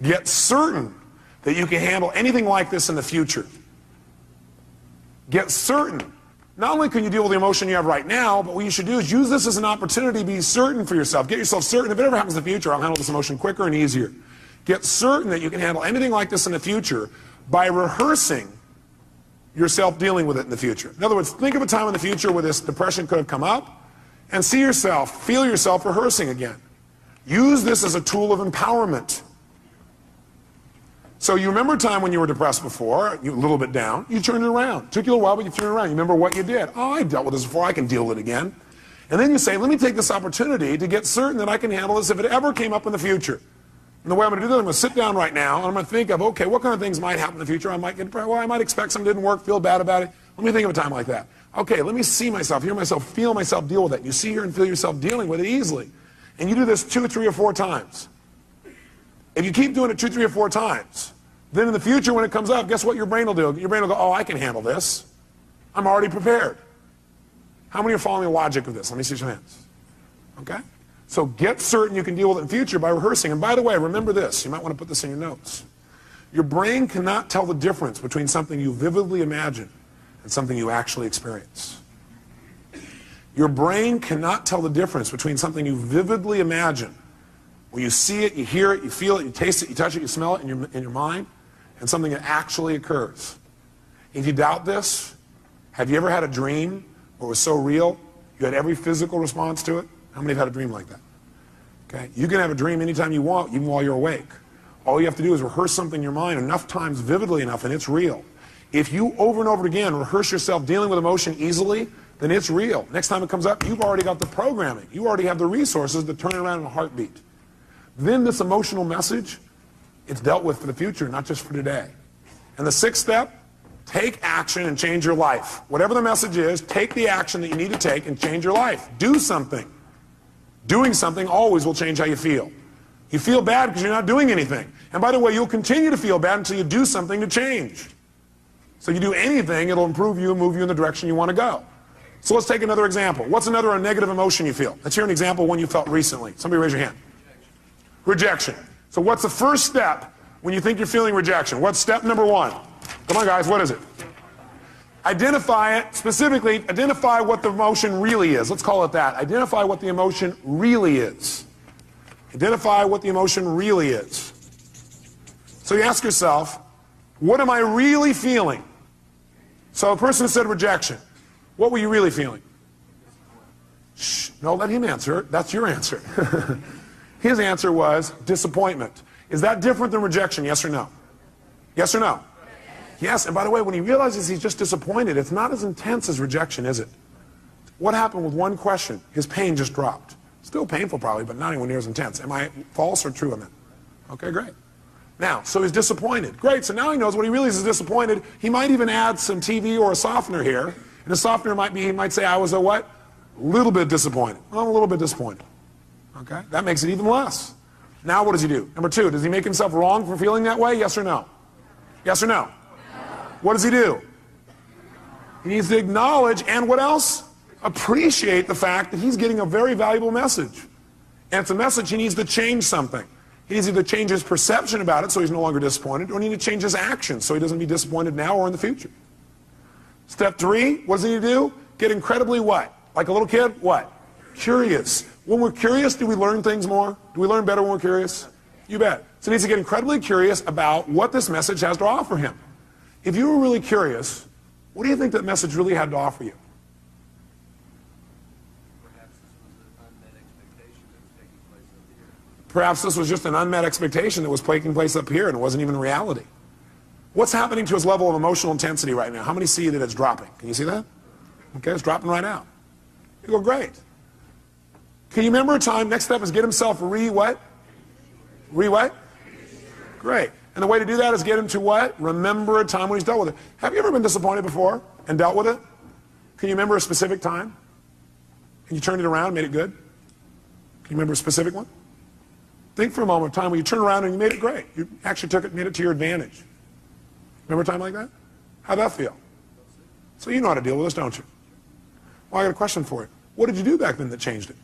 Speaker 1: Get certain that you can handle anything like this in the future. Get certain. Not only can you deal with the emotion you have right now, but what you should do is use this as an opportunity to be certain for yourself. Get yourself certain. If it ever happens in the future, I'll handle this emotion quicker and easier. Get certain that you can handle anything like this in the future by rehearsing yourself dealing with it in the future. In other words, think of a time in the future where this depression could have come up and see yourself, feel yourself rehearsing again. Use this as a tool of empowerment. So you remember a time when you were depressed before, you were a little bit down, you turned it around. It took you a while, but you turned it around. You remember what you did. Oh, I dealt with this before, I can deal with it again. And then you say, let me take this opportunity to get certain that I can handle this if it ever came up in the future. And the way I'm going to do that, I'm going to sit down right now, and I'm going to think of, okay, what kind of things might happen in the future? I might get depressed. Well, I might expect something didn't work, feel bad about it. Let me think of a time like that. Okay, let me see myself, hear myself, feel myself deal with it. You see, hear, and feel yourself dealing with it easily. And you do this 2, 3, or 4 times. If you keep doing it 2, 3, or 4 times, then in the future when it comes up, guess what your brain will do? Your brain will go, oh, I can handle this. I'm already prepared. How many are following the logic of this? Let me see your hands. Okay? So get certain you can deal with it in the future by rehearsing. And by the way, remember this. You might want to put this in your notes. Your brain cannot tell the difference between something you vividly imagine and something you actually experience. Your brain cannot tell the difference between something you vividly imagine, where you see it, you hear it, you feel it, you taste it, you touch it, you smell it in your mind, and something that actually occurs. If you doubt this, have you ever had a dream where it was so real you had every physical response to it? How many have had a dream like that? Okay, you can have a dream anytime you want, even while you're awake. All you have to do is rehearse something in your mind enough times, vividly enough, and it's real. If you over and over again rehearse yourself dealing with emotion easily, then it's real. Next time it comes up, you've already got the programming. You already have the resources to turn it around in a heartbeat. Then this emotional message, it's dealt with for the future, not just for today. And the 6th step, take action and change your life. Whatever the message is, take the action that you need to take and change your life. Do something. Doing something always will change how you feel. You feel bad because you're not doing anything. And by the way, you'll continue to feel bad until you do something to change. So you do anything, it'll improve you and move you in the direction you want to go. So let's take another example. What's another negative emotion you feel? Let's hear an example of one you felt recently. Somebody raise your hand. Rejection. So what's the first step when you think you're feeling rejection? What's step number 1? Come on, guys, what is it? Identify it. Specifically, identify what the emotion really is. Let's call it that. Identify what the emotion really is. Identify what the emotion really is. So you ask yourself, what am I really feeling? So a person said rejection. What were you really feeling? Shh, no, let him answer. That's your answer. His answer was disappointment. Is that different than rejection, yes or no? Yes or no? Yes, and by the way, when he realizes he's just disappointed, it's not as intense as rejection, is it? What happened with one question? His pain just dropped. Still painful probably, but not anywhere near as intense. Am I false or true on that? Okay, great. Now, so he's disappointed. Great, so now he knows when he really is disappointed, he might even add some TV or a softener here. And the softener might be, he might say, I was a what? A little bit disappointed. Well, I'm a little bit disappointed. Okay, that makes it even less. Now what does he do? Number 2, does he make himself wrong for feeling that way? Yes or no? Yes or no? What does he do? He needs to acknowledge and what else? Appreciate the fact that he's getting a very valuable message. And it's a message he needs to change something. He needs to either change his perception about it so he's no longer disappointed, or he needs to change his actions so he doesn't be disappointed now or in the future. Step 3, what does he need to do? Get incredibly what? Like a little kid? What? Curious. When we're curious, do we learn things more? Do we learn better when we're curious? You bet. So he needs to get incredibly curious about what this message has to offer him. If you were really curious, what do you think that message really had to offer you? Perhaps this was just an unmet expectation that was taking place up here and it wasn't even reality. What's happening to his level of emotional intensity right now? How many see that it's dropping? Can you see that? Okay, it's dropping right out. You go, great. Can you remember a time? Next step is get himself what? What? Great. And the way to do that is get him to what? Remember a time when he's dealt with it. Have you ever been disappointed before and dealt with it? Can you remember a specific time? And you turned it around, made it good? Can you remember a specific one? Think for a moment of time when you turned around and you made it great. You actually took it, made it to your advantage. Remember a time like that? How'd that feel? So you know how to deal with this, don't you? Well, I got a question for you. What did you do back then that changed it?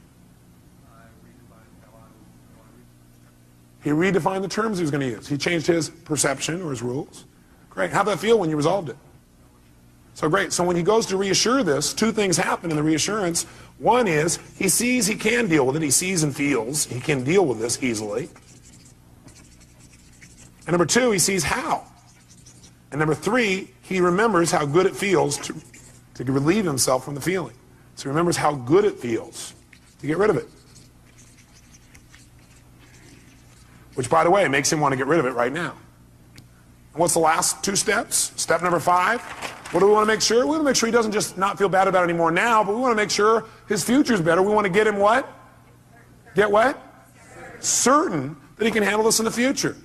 Speaker 1: He redefined the terms he was going to use. He changed his perception or his rules. Great. How'd that feel when you resolved it? So great. So when he goes to reassure this, 2 things happen in the reassurance. One is he sees he can deal with it. He sees and feels he can deal with this easily. And number 2, he sees how. And number 3, he remembers how good it feels to relieve himself from the feeling. So he remembers how good it feels to get rid of it. Which, by the way, makes him want to get rid of it right now. And what's the last 2 steps? Step number 5. What do we want to make sure? We want to make sure he doesn't just not feel bad about it anymore now, but we want to make sure his future's better. We want to get him what? Get what? Certain that he can handle this in the future.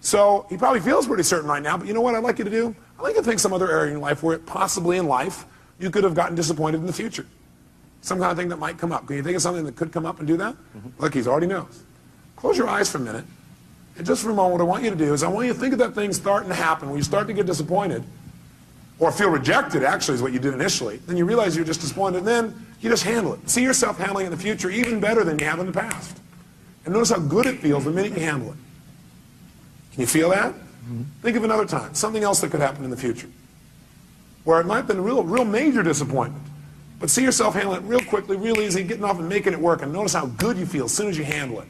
Speaker 1: So he probably feels pretty certain right now, but you know what I'd like you to do? I'd like you to think some other area in your life where possibly in life you could have gotten disappointed in the future. Some kind of thing that might come up. Can you think of something that could come up and do that? Look, he already knows. Close your eyes for a minute. And just for a moment, what I want you to do is I want you to think of that thing starting to happen when you start to get disappointed or feel rejected, actually, is what you did initially. Then you realize you're just disappointed, and then you just handle it. See yourself handling it in the future even better than you have in the past. And notice how good it feels the minute you handle it. Can you feel that? Think of another time, something else that could happen in the future, where it might have been a real major disappointment. But see yourself handling it real quickly, real easy, getting off and making it work, and notice how good you feel as soon as you handle it.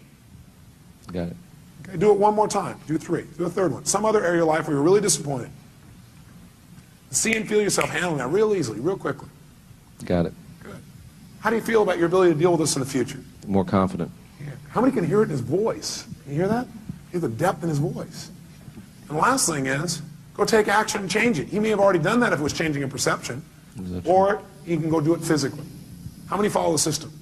Speaker 2: Got it.
Speaker 1: Okay, do it one more time. Do 3. Do a third one. Some other area of life where you're really disappointed. See and feel yourself handling that real easily, real quickly.
Speaker 2: Got it.
Speaker 1: Good. How do you feel about your ability to deal with this in the future?
Speaker 2: More confident.
Speaker 1: Yeah. How many can hear it in his voice? Can you hear that? He's the depth in his voice. And the last thing is, go take action and change it. He may have already done that if it was changing a perception, or he can go do it physically. How many follow the system?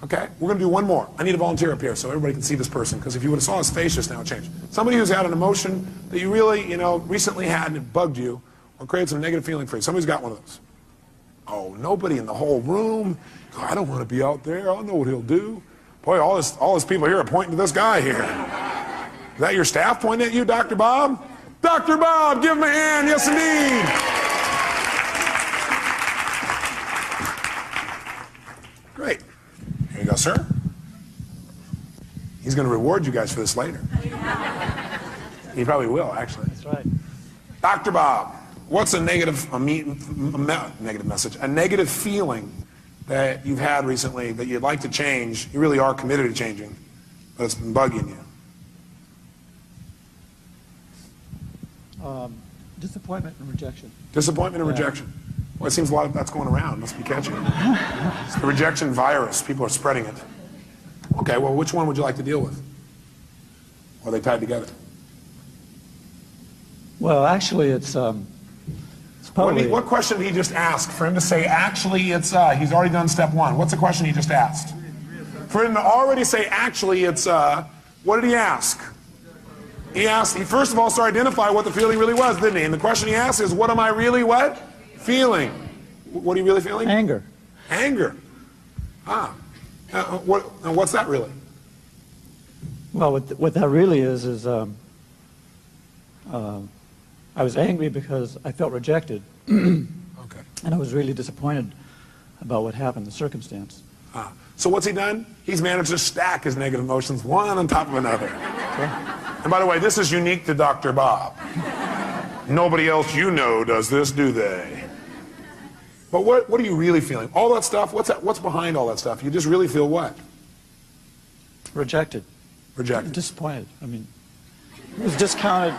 Speaker 1: Okay, we're going to do one more. I need a volunteer up here so everybody can see this person, because if you would have saw his face just now, it changed. Somebody who's had an emotion that you really, recently had and it bugged you or created some negative feeling for you. Somebody's got one of those. Oh, nobody in the whole room. God, I don't want to be out there. I don't know what he'll do. Boy, all this people here are pointing to this guy here. Is that your staff pointing at you, Dr. Bob? Dr. Bob, give him a hand. Yes, indeed. Great. Here you go, sir. He's going to reward you guys for this later. He probably will, actually.
Speaker 3: That's right.
Speaker 1: Dr. Bob, what's a negative message, a negative feeling that you've had recently that you'd like to change, you really are committed to changing, but it's been bugging you?
Speaker 3: Disappointment and rejection.
Speaker 1: Disappointment and rejection. Well, it seems a lot of that's going around. Must be catchy. It's the rejection virus. People are spreading it. Okay, well, which one would you like to deal with? Or are they tied together?
Speaker 3: Well, actually, it's probably...
Speaker 1: What question did he just ask? For him to say, actually, it's, he's already done step one. What's the question he just asked? For him to already say, actually, it's, what did he ask? He first of all started to identify what the feeling really was, didn't he? And the question he asked is, what am I really what? Feeling. What are you really feeling?
Speaker 3: Anger.
Speaker 1: Anger. What's that really?
Speaker 3: Well, what that really is I was angry because I felt rejected.
Speaker 1: Okay.
Speaker 3: And I was really disappointed about what happened, the circumstance.
Speaker 1: So what's he done? He's managed to stack his negative emotions one on top of another.
Speaker 3: Okay.
Speaker 1: And by the way, this is unique to Dr. Bob. Nobody else you know does this, do they? But what are you really feeling? All that stuff, what's behind all that stuff? You just really feel what?
Speaker 3: Rejected.
Speaker 1: Rejected.
Speaker 3: Disappointed. I mean, it was discounted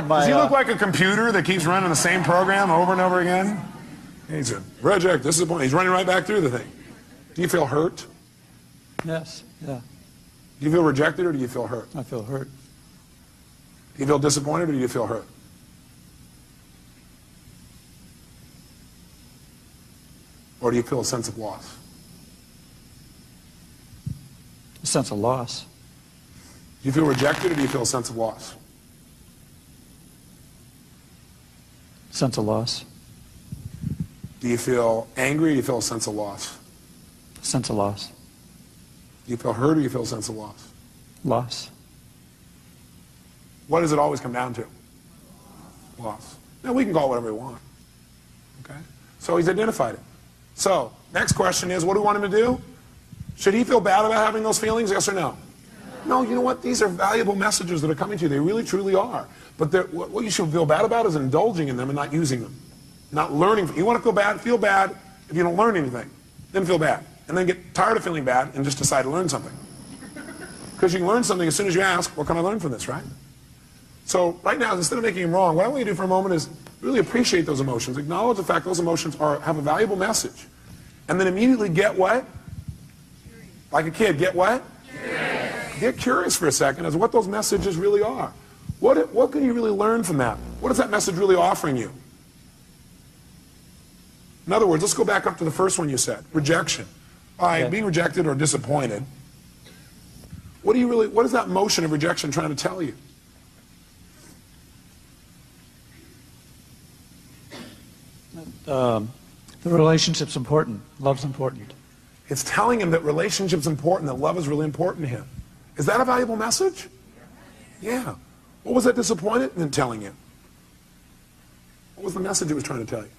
Speaker 3: my...
Speaker 1: Does he look like a computer that keeps running the same program over and over again? He's a reject, disappointed. He's running right back through the thing. Do you feel hurt?
Speaker 3: Yes, yeah.
Speaker 1: Do you feel rejected or do you feel hurt?
Speaker 3: I feel hurt.
Speaker 1: Do you feel disappointed or do you feel hurt? Or do you feel a sense of loss?
Speaker 3: A sense of loss.
Speaker 1: Do you feel rejected or do you feel a sense of loss?
Speaker 3: Sense of loss.
Speaker 1: Do you feel angry or do you feel a sense of loss?
Speaker 3: Sense of loss.
Speaker 1: Do you feel hurt or do you feel a sense of loss?
Speaker 3: Loss.
Speaker 1: What does it always come down to? Loss. Now we can call it whatever we want. Okay? So he's identified it. So, next question is, what do we want him to do? Should he feel bad about having those feelings, yes or no? No, you know what? These are valuable messages that are coming to you. They really, truly are. But what you should feel bad about is indulging in them and not using them. Not learning. You want to feel bad if you don't learn anything. Then feel bad. And then get tired of feeling bad and just decide to learn something. Because you can learn something as soon as you ask, what can I learn from this, right? So right now, instead of making them wrong, what I want you to do for a moment is really appreciate those emotions. Acknowledge the fact those emotions have a valuable message. And then immediately get what? Like a kid, get what? Curious. Get curious for a second as to what those messages really are. What can you really learn from that? What is that message really offering you? In other words, let's go back up to the first one you said, rejection. By being rejected or disappointed, what is that motion of rejection trying to tell you?
Speaker 3: The relationship's important. Love's important.
Speaker 1: It's telling him that relationship's important, that love is really important to him. Is that a valuable message? Yeah. What was that disappointed in telling you? What was the message it was trying to tell you?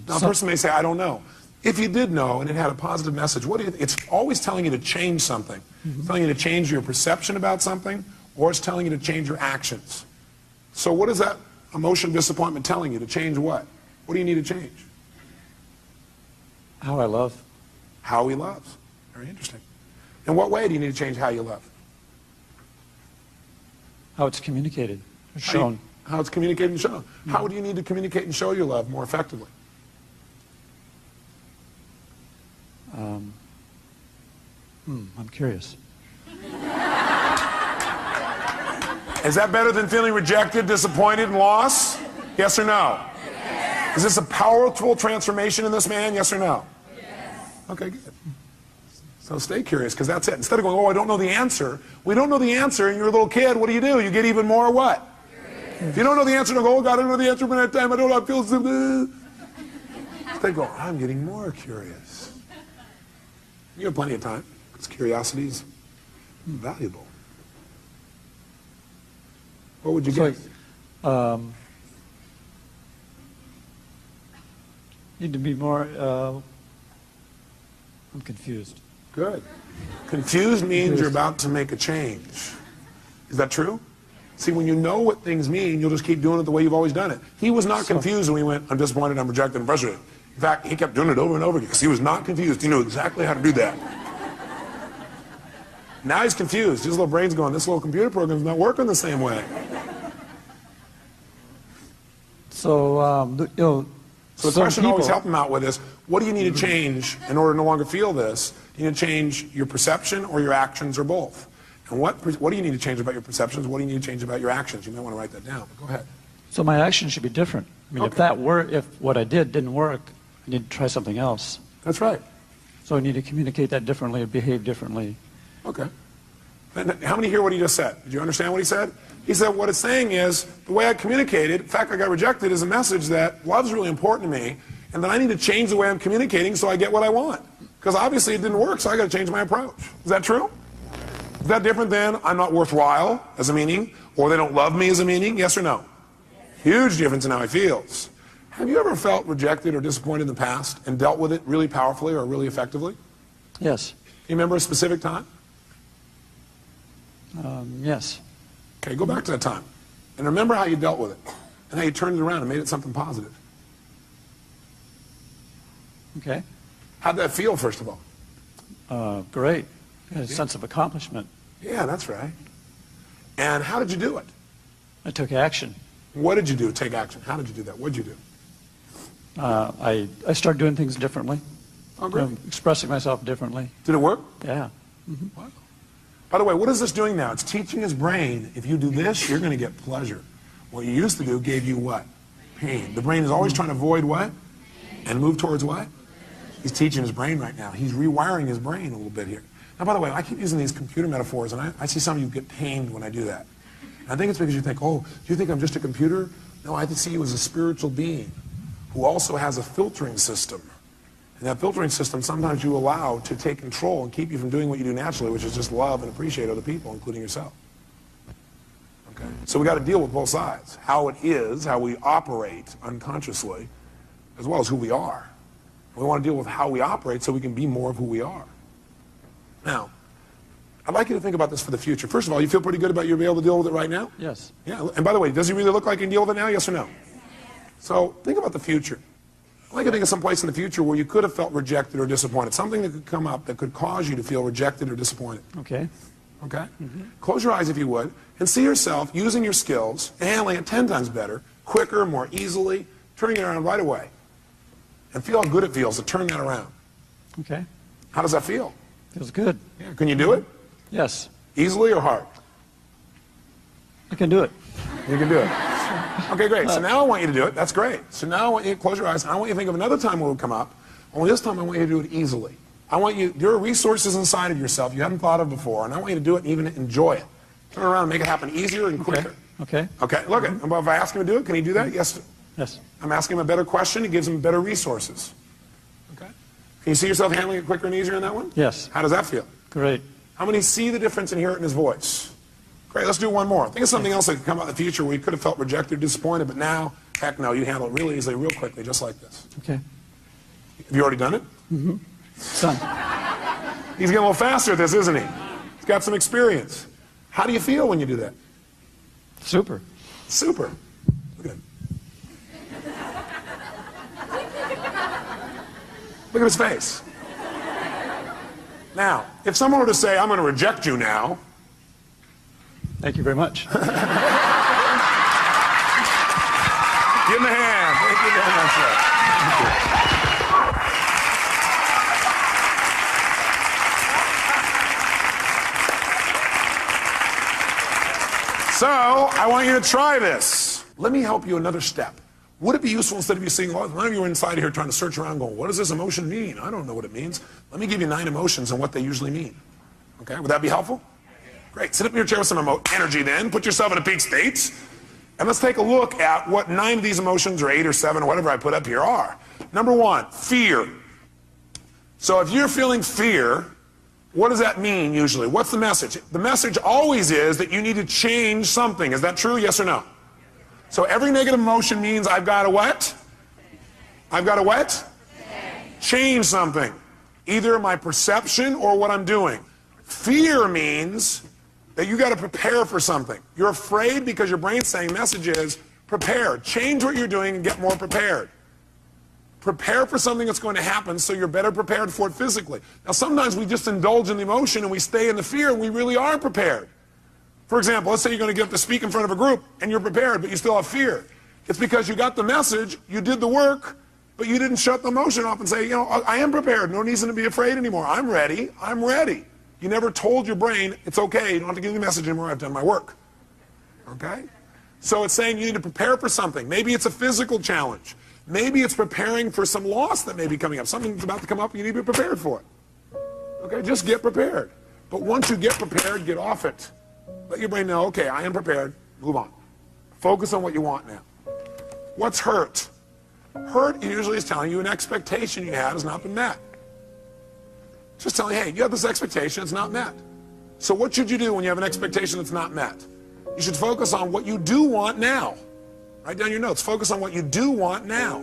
Speaker 1: Now, a person may say, I don't know. If you did know and it had a positive message, it's always telling you to change something. Mm-hmm. It's telling you to change your perception about something, or it's telling you to change your actions. So what is that emotion of disappointment telling you? To change what? What do you need to change?
Speaker 3: How I love.
Speaker 1: How he loves. Very interesting. In what way do you need to change how you love?
Speaker 3: How it's communicated, or shown.
Speaker 1: How it's communicated and shown. Mm-hmm. How do you need to communicate and show your love more effectively?
Speaker 3: I'm curious.
Speaker 1: Is that better than feeling rejected, disappointed, and lost? Yes or no? Yes. Is this a powerful transformation in this man? Yes or no? Yes. Okay, good. So stay curious, because that's it. Instead of going, oh, I don't know the answer. We don't know the answer, and you're a little kid. What do? You get even more what? Curious. If you don't know the answer, don't go, oh, God, I don't know the answer, but at that time, I don't know, I feel so good. Instead go, I'm getting more curious. You have plenty of time, because curiosity is valuable. What would you guess?
Speaker 3: Need to be more, I'm confused.
Speaker 1: Good. Confused means you're about to make a change. Is that true? See, when you know what things mean, you'll just keep doing it the way you've always done it. He was not confused when he went, I'm disappointed, I'm rejected, I'm frustrated. In fact, he kept doing it over and over again because he was not confused. He knew exactly how to do that. Now he's confused. His little brain's going, this little computer program's not working the same way.
Speaker 3: So,
Speaker 1: So the question always help him out with is, what do you need to change in order to no longer feel this? Do you need to change your perception or your actions or both? And what do you need to change about your perceptions? What do you need to change about your actions? You might want to write that down, but go ahead.
Speaker 3: So my action should be different. I mean, if what I did didn't work, I need to try something else.
Speaker 1: That's right.
Speaker 3: So I need to communicate that differently, behave differently.
Speaker 1: Okay. And how many hear what he just said? Did you understand what he said? He said what it's saying is, the way I communicated, the fact I got rejected is a message that love's really important to me, and that I need to change the way I'm communicating so I get what I want. Because obviously it didn't work, so I got to change my approach. Is that true? Is that different than I'm not worthwhile as a meaning, or they don't love me as a meaning? Yes or no? Huge difference in how he feels. Have you ever felt rejected or disappointed in the past and dealt with it really powerfully or really effectively?
Speaker 3: Yes.
Speaker 1: Do you remember a specific time?
Speaker 3: Yes.
Speaker 1: Okay, go back to that time. And remember how you dealt with it. And how you turned it around and made it something positive.
Speaker 3: Okay.
Speaker 1: How'd that feel, first of all?
Speaker 3: Great. A sense of accomplishment.
Speaker 1: Yeah, that's right. And how did you do it?
Speaker 3: I took action.
Speaker 1: What did you do? Take action. How did you do that? What did you do?
Speaker 3: I started doing things differently.
Speaker 1: Oh, great.
Speaker 3: Expressing myself differently.
Speaker 1: Did it work?
Speaker 3: Yeah.
Speaker 1: Mm-hmm. Wow. By the way, what is this doing now? It's teaching his brain, if you do this, you're going to get pleasure. What you used to do gave you what? Pain. The brain is always trying to avoid what? And move towards what? He's teaching his brain right now. He's rewiring his brain a little bit here. Now, by the way, I keep using these computer metaphors, and I see some of you get pained when I do that. And I think it's because you think, oh, do you think I'm just a computer? No, I see you as a spiritual being who also has a filtering system. And that filtering system sometimes you allow to take control and keep you from doing what you do naturally, which is just love and appreciate other people, including yourself. Okay? So we got to deal with both sides. How it is, how we operate unconsciously, as well as who we are. We want to deal with how we operate so we can be more of who we are. Now, I'd like you to think about this for the future. First of all, you feel pretty good about you being able to deal with it right now?
Speaker 3: Yes.
Speaker 1: Yeah. And by the way, does he really look like he can deal with it now? Yes or no? So think about the future. I'd like to think of some place in the future where you could have felt rejected or disappointed. Something that could come up that could cause you to feel rejected or disappointed.
Speaker 3: Okay.
Speaker 1: Okay? Close your eyes if you would, and see yourself using your skills, and handling it 10 times better, quicker, more easily, turning it around right away. And feel how good it feels to turn that around.
Speaker 3: Okay.
Speaker 1: How does that feel?
Speaker 3: Feels good.
Speaker 1: Yeah. Can you do it?
Speaker 3: Yes.
Speaker 1: Easily or hard?
Speaker 3: I can do it.
Speaker 1: You can do it. Okay, great. So now I want you to do it. That's great. So now I want you to close your eyes. I want you to think of another time where it would come up. Only this time I want you to do it easily. I want you, there are resources inside of yourself you haven't thought of before, and I want you to do it and even enjoy it. Turn around and make it happen easier and quicker.
Speaker 3: Okay.
Speaker 1: Okay, look, if I ask him to do it, can he do that? Yes.
Speaker 3: Yes.
Speaker 1: I'm asking him a better question. It gives him better resources. Okay. Can you see yourself handling it quicker and easier in that one?
Speaker 3: Yes.
Speaker 1: How does that feel?
Speaker 3: Great.
Speaker 1: How many see the difference and hear it in his voice? Great, let's do one more. Think of something else that could come out in the future where you could have felt rejected or disappointed, but now, heck no, you handle it really easily, real quickly, just like this.
Speaker 3: Okay.
Speaker 1: Have you already done it?
Speaker 3: Mm-hmm. Done.
Speaker 1: He's getting a little faster at this, isn't he? He's got some experience. How do you feel when you do that?
Speaker 3: Super.
Speaker 1: Super. Look at him. Look at his face. Now, if someone were to say, I'm going to reject you now.
Speaker 3: Thank you very much.
Speaker 1: Give him a hand. Thank you very much, sir. So I want you to try this. Let me help you another step. Would it be useful instead of you saying, well, none of you are inside here trying to search around going, what does this emotion mean? I don't know what it means. Let me give you 9 emotions and what they usually mean. Okay, would that be helpful? Great. Sit up in your chair with some energy then. Put yourself in a peak state. And let's take a look at what 9 of these emotions, or 8 or 7 or whatever I put up here are. Number 1, fear. So if you're feeling fear, what does that mean usually? What's the message? The message always is that you need to change something. Is that true? Yes or no? So every negative emotion means I've got to what? I've got to what? Change something. Either my perception or what I'm doing. Fear means that you got to prepare for something. You're afraid because your brain's saying message is prepare. Change what you're doing and get more prepared. Prepare for something that's going to happen so you're better prepared for it physically. Now sometimes we just indulge in the emotion and we stay in the fear and we really are prepared. For example, let's say you're going to get up to speak in front of a group and you're prepared but you still have fear. It's because you got the message, you did the work, but you didn't shut the emotion off and say, you know, I am prepared. No reason to be afraid anymore. I'm ready. I'm ready. You never told your brain, it's okay, you don't have to give me the message anymore, I've done my work. Okay? So it's saying you need to prepare for something. Maybe it's a physical challenge. Maybe it's preparing for some loss that may be coming up. Something's about to come up and you need to be prepared for it. Okay? Just get prepared. But once you get prepared, get off it. Let your brain know, okay, I am prepared, move on. Focus on what you want now. What's hurt? Hurt usually is telling you an expectation you had has not been met. Just telling you, hey, you have this expectation, it's not met. So what should you do when you have an expectation that's not met? You should focus on what you do want now. Write down your notes. Focus on what you do want now.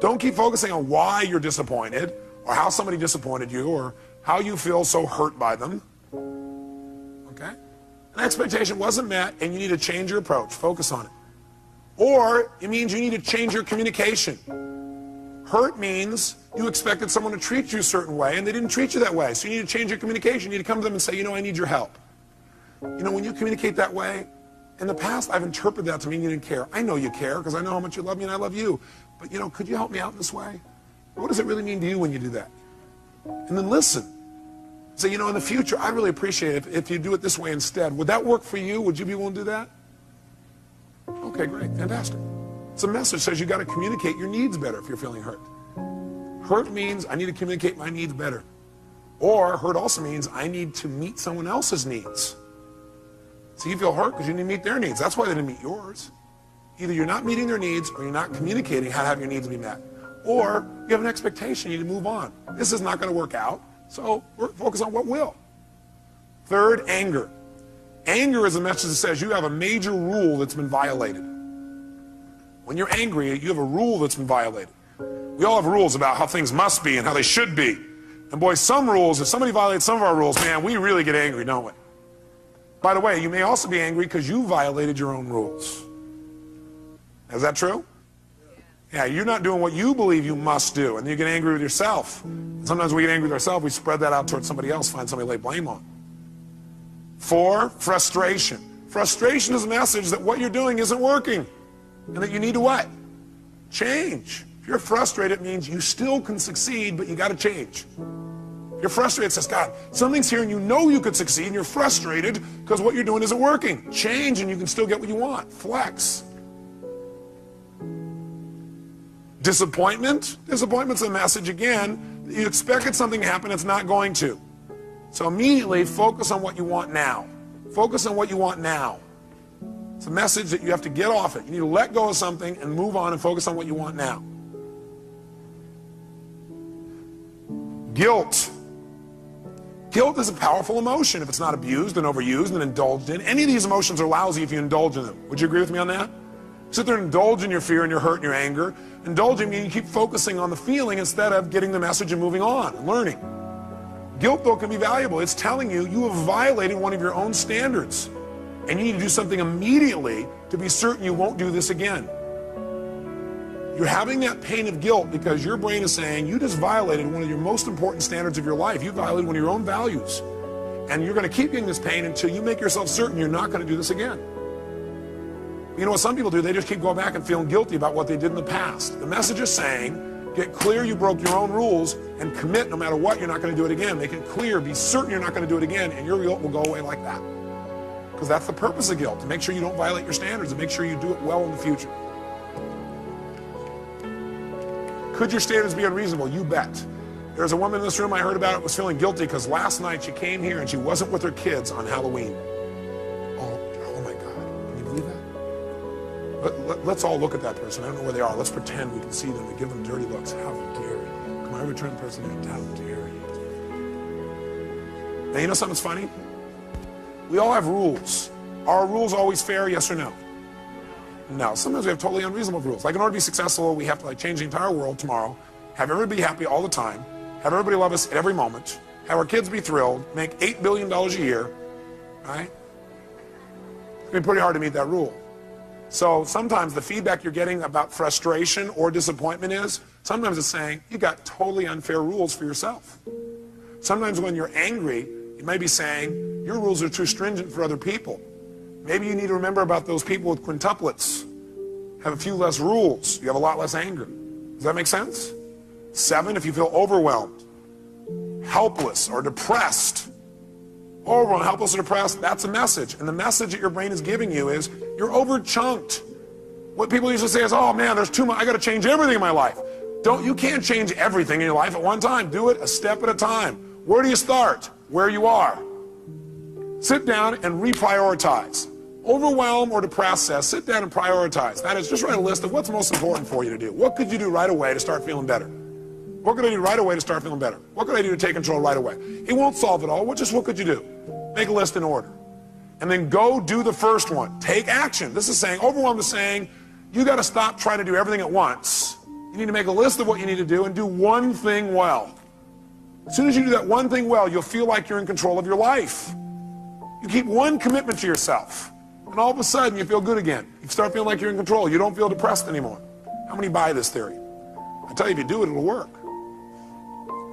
Speaker 1: Don't keep focusing on why you're disappointed or how somebody disappointed you or how you feel so hurt by them. Okay? An expectation wasn't met and you need to change your approach. Focus on it. Or it means you need to change your communication. Hurt means you expected someone to treat you a certain way and they didn't treat you that way. So you need to change your communication. You need to come to them and say, you know, I need your help. You know, when you communicate that way, in the past I've interpreted that to mean you didn't care. I know you care because I know how much you love me and I love you. But you know, could you help me out in this way? What does it really mean to you when you do that? And then listen. Say, you know, in the future, I'd really appreciate it if you do it this way instead. Would that work for you? Would you be willing to do that? Okay, great, fantastic. It's a message that says you got to communicate your needs better if you're feeling hurt. Hurt means I need to communicate my needs better. Or hurt also means I need to meet someone else's needs. So you feel hurt because you didn't meet their needs. That's why they didn't meet yours. Either you're not meeting their needs or you're not communicating how to have your needs be met. Or you have an expectation, you need to move on. This is not going to work out, so focus on what will. Third, anger. Anger is a message that says you have a major rule that's been violated. When you're angry, you have a rule that's been violated. We all have rules about how things must be and how they should be. And boy, some rules, if somebody violates some of our rules, man, we really get angry, don't we? By the way, you may also be angry because you violated your own rules. Is that true? Yeah, you're not doing what you believe you must do, and then you get angry with yourself. And sometimes we get angry with ourselves, we spread that out towards somebody else, find somebody to lay blame on. 4, frustration. Frustration is a message that what you're doing isn't working, and that you need to what? Change. If you're frustrated, it means you still can succeed, but you got to change. If you're frustrated, it says, God, something's here and you know you could succeed, and you're frustrated because what you're doing isn't working. Change and you can still get what you want. Flex. Disappointment. Disappointment's a message, again, that you expected something to happen, it's not going to. So immediately focus on what you want now. Focus on what you want now. It's a message that you have to get off it. You need to let go of something and move on and focus on what you want now. Guilt. Guilt is a powerful emotion if it's not abused and overused and indulged in. Any of these emotions are lousy if you indulge in them. Would you agree with me on that? Sit there and indulge in your fear and your hurt and your anger. Indulging means you keep focusing on the feeling instead of getting the message and moving on and learning. Guilt, though, can be valuable. It's telling you you have violated one of your own standards. And you need to do something immediately to be certain you won't do this again. You're having that pain of guilt because your brain is saying you just violated one of your most important standards of your life. You violated one of your own values. And you're going to keep getting this pain until you make yourself certain you're not going to do this again. You know what some people do? They just keep going back and feeling guilty about what they did in the past. The message is saying, get clear you broke your own rules and commit no matter what, you're not going to do it again. Make it clear, be certain you're not going to do it again, and your guilt will go away like that. Because that's the purpose of guilt, to make sure you don't violate your standards and make sure you do it well in the future. Could your standards be unreasonable? You bet. There's a woman in this room I heard about, was feeling guilty because last night she came here and she wasn't with her kids on Halloween. Oh my God, can you believe that? Let's all look at that person. I don't know where they are. Let's pretend we can see them and give them dirty looks. How dare you? Come on, every turn the person in. How dare you? Now, you know something's funny? We all have rules. Are rules always fair, yes or no? No, sometimes we have totally unreasonable rules. Like in order to be successful, we have to change the entire world tomorrow, have everybody happy all the time, have everybody love us at every moment, have our kids be thrilled, make $8 billion a year, right? It's going to be pretty hard to meet that rule. So sometimes the feedback you're getting about frustration or disappointment is, sometimes it's saying, you got totally unfair rules for yourself. Sometimes when you're angry, you may be saying, your rules are too stringent for other people. Maybe you need to remember about those people with quintuplets. Have a few less rules. You have a lot less anger. Does that make sense? 7, if you feel overwhelmed, helpless, or depressed. Overwhelmed, helpless, or depressed, that's a message. And the message that your brain is giving you is, you're overchunked. What people usually say is, oh man, there's too much, I gotta change everything in my life. You can't change everything in your life at one time. Do it a step at a time. Where do you start? Where you are. Sit down and reprioritize. Overwhelmed or depressed says, sit down and prioritize. That is, just write a list of what's most important for you to do. What could you do right away to start feeling better? What could I do right away to start feeling better? What could I do to take control right away? It won't solve it all. What could you do? Make a list in order. And then go do the first one. Take action. This is saying, overwhelmed is saying, you got to stop trying to do everything at once. You need to make a list of what you need to do and do one thing well. As soon as you do that one thing well, you'll feel like you're in control of your life. You keep one commitment to yourself, and all of a sudden you feel good again. You start feeling like you're in control. You don't feel depressed anymore. How many buy this theory? I tell you, if you do it, it'll work.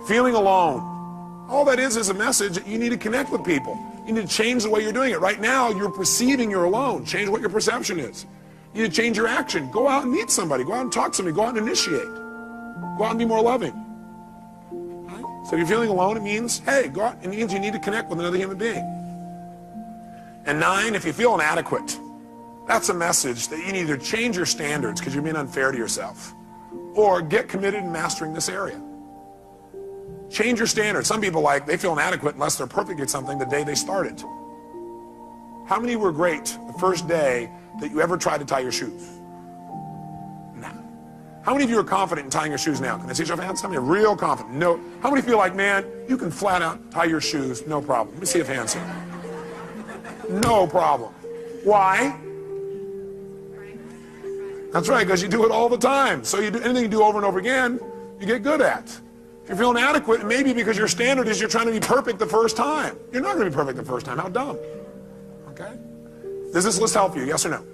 Speaker 1: Feeling alone. All that is a message that you need to connect with people. You need to change the way you're doing it. Right now, you're perceiving you're alone. Change what your perception is. You need to change your action. Go out and meet somebody. Go out and talk to somebody. Go out and initiate. Go out and be more loving. Right? So if you're feeling alone, it means, hey, go out. It means you need to connect with another human being. And 9, if you feel inadequate, that's a message that you need to change your standards because you're being unfair to yourself, or get committed in mastering this area. Change your standards. Some people they feel inadequate unless they're perfect at something the day they started. How many were great the first day that you ever tried to tie your shoes? Nah. How many of you are confident in tying your shoes now? Can I see your hands? How many are real confident? No. How many feel like, man, you can flat out tie your shoes, no problem? Let me see if hands here. No problem. Why? That's right, because you do it all the time. So you do anything you do over and over again, you get good at. If you're feeling inadequate, it may be because your standard is you're trying to be perfect the first time. You're not going to be perfect the first time. How dumb. Okay? Does this list help you? Yes or no?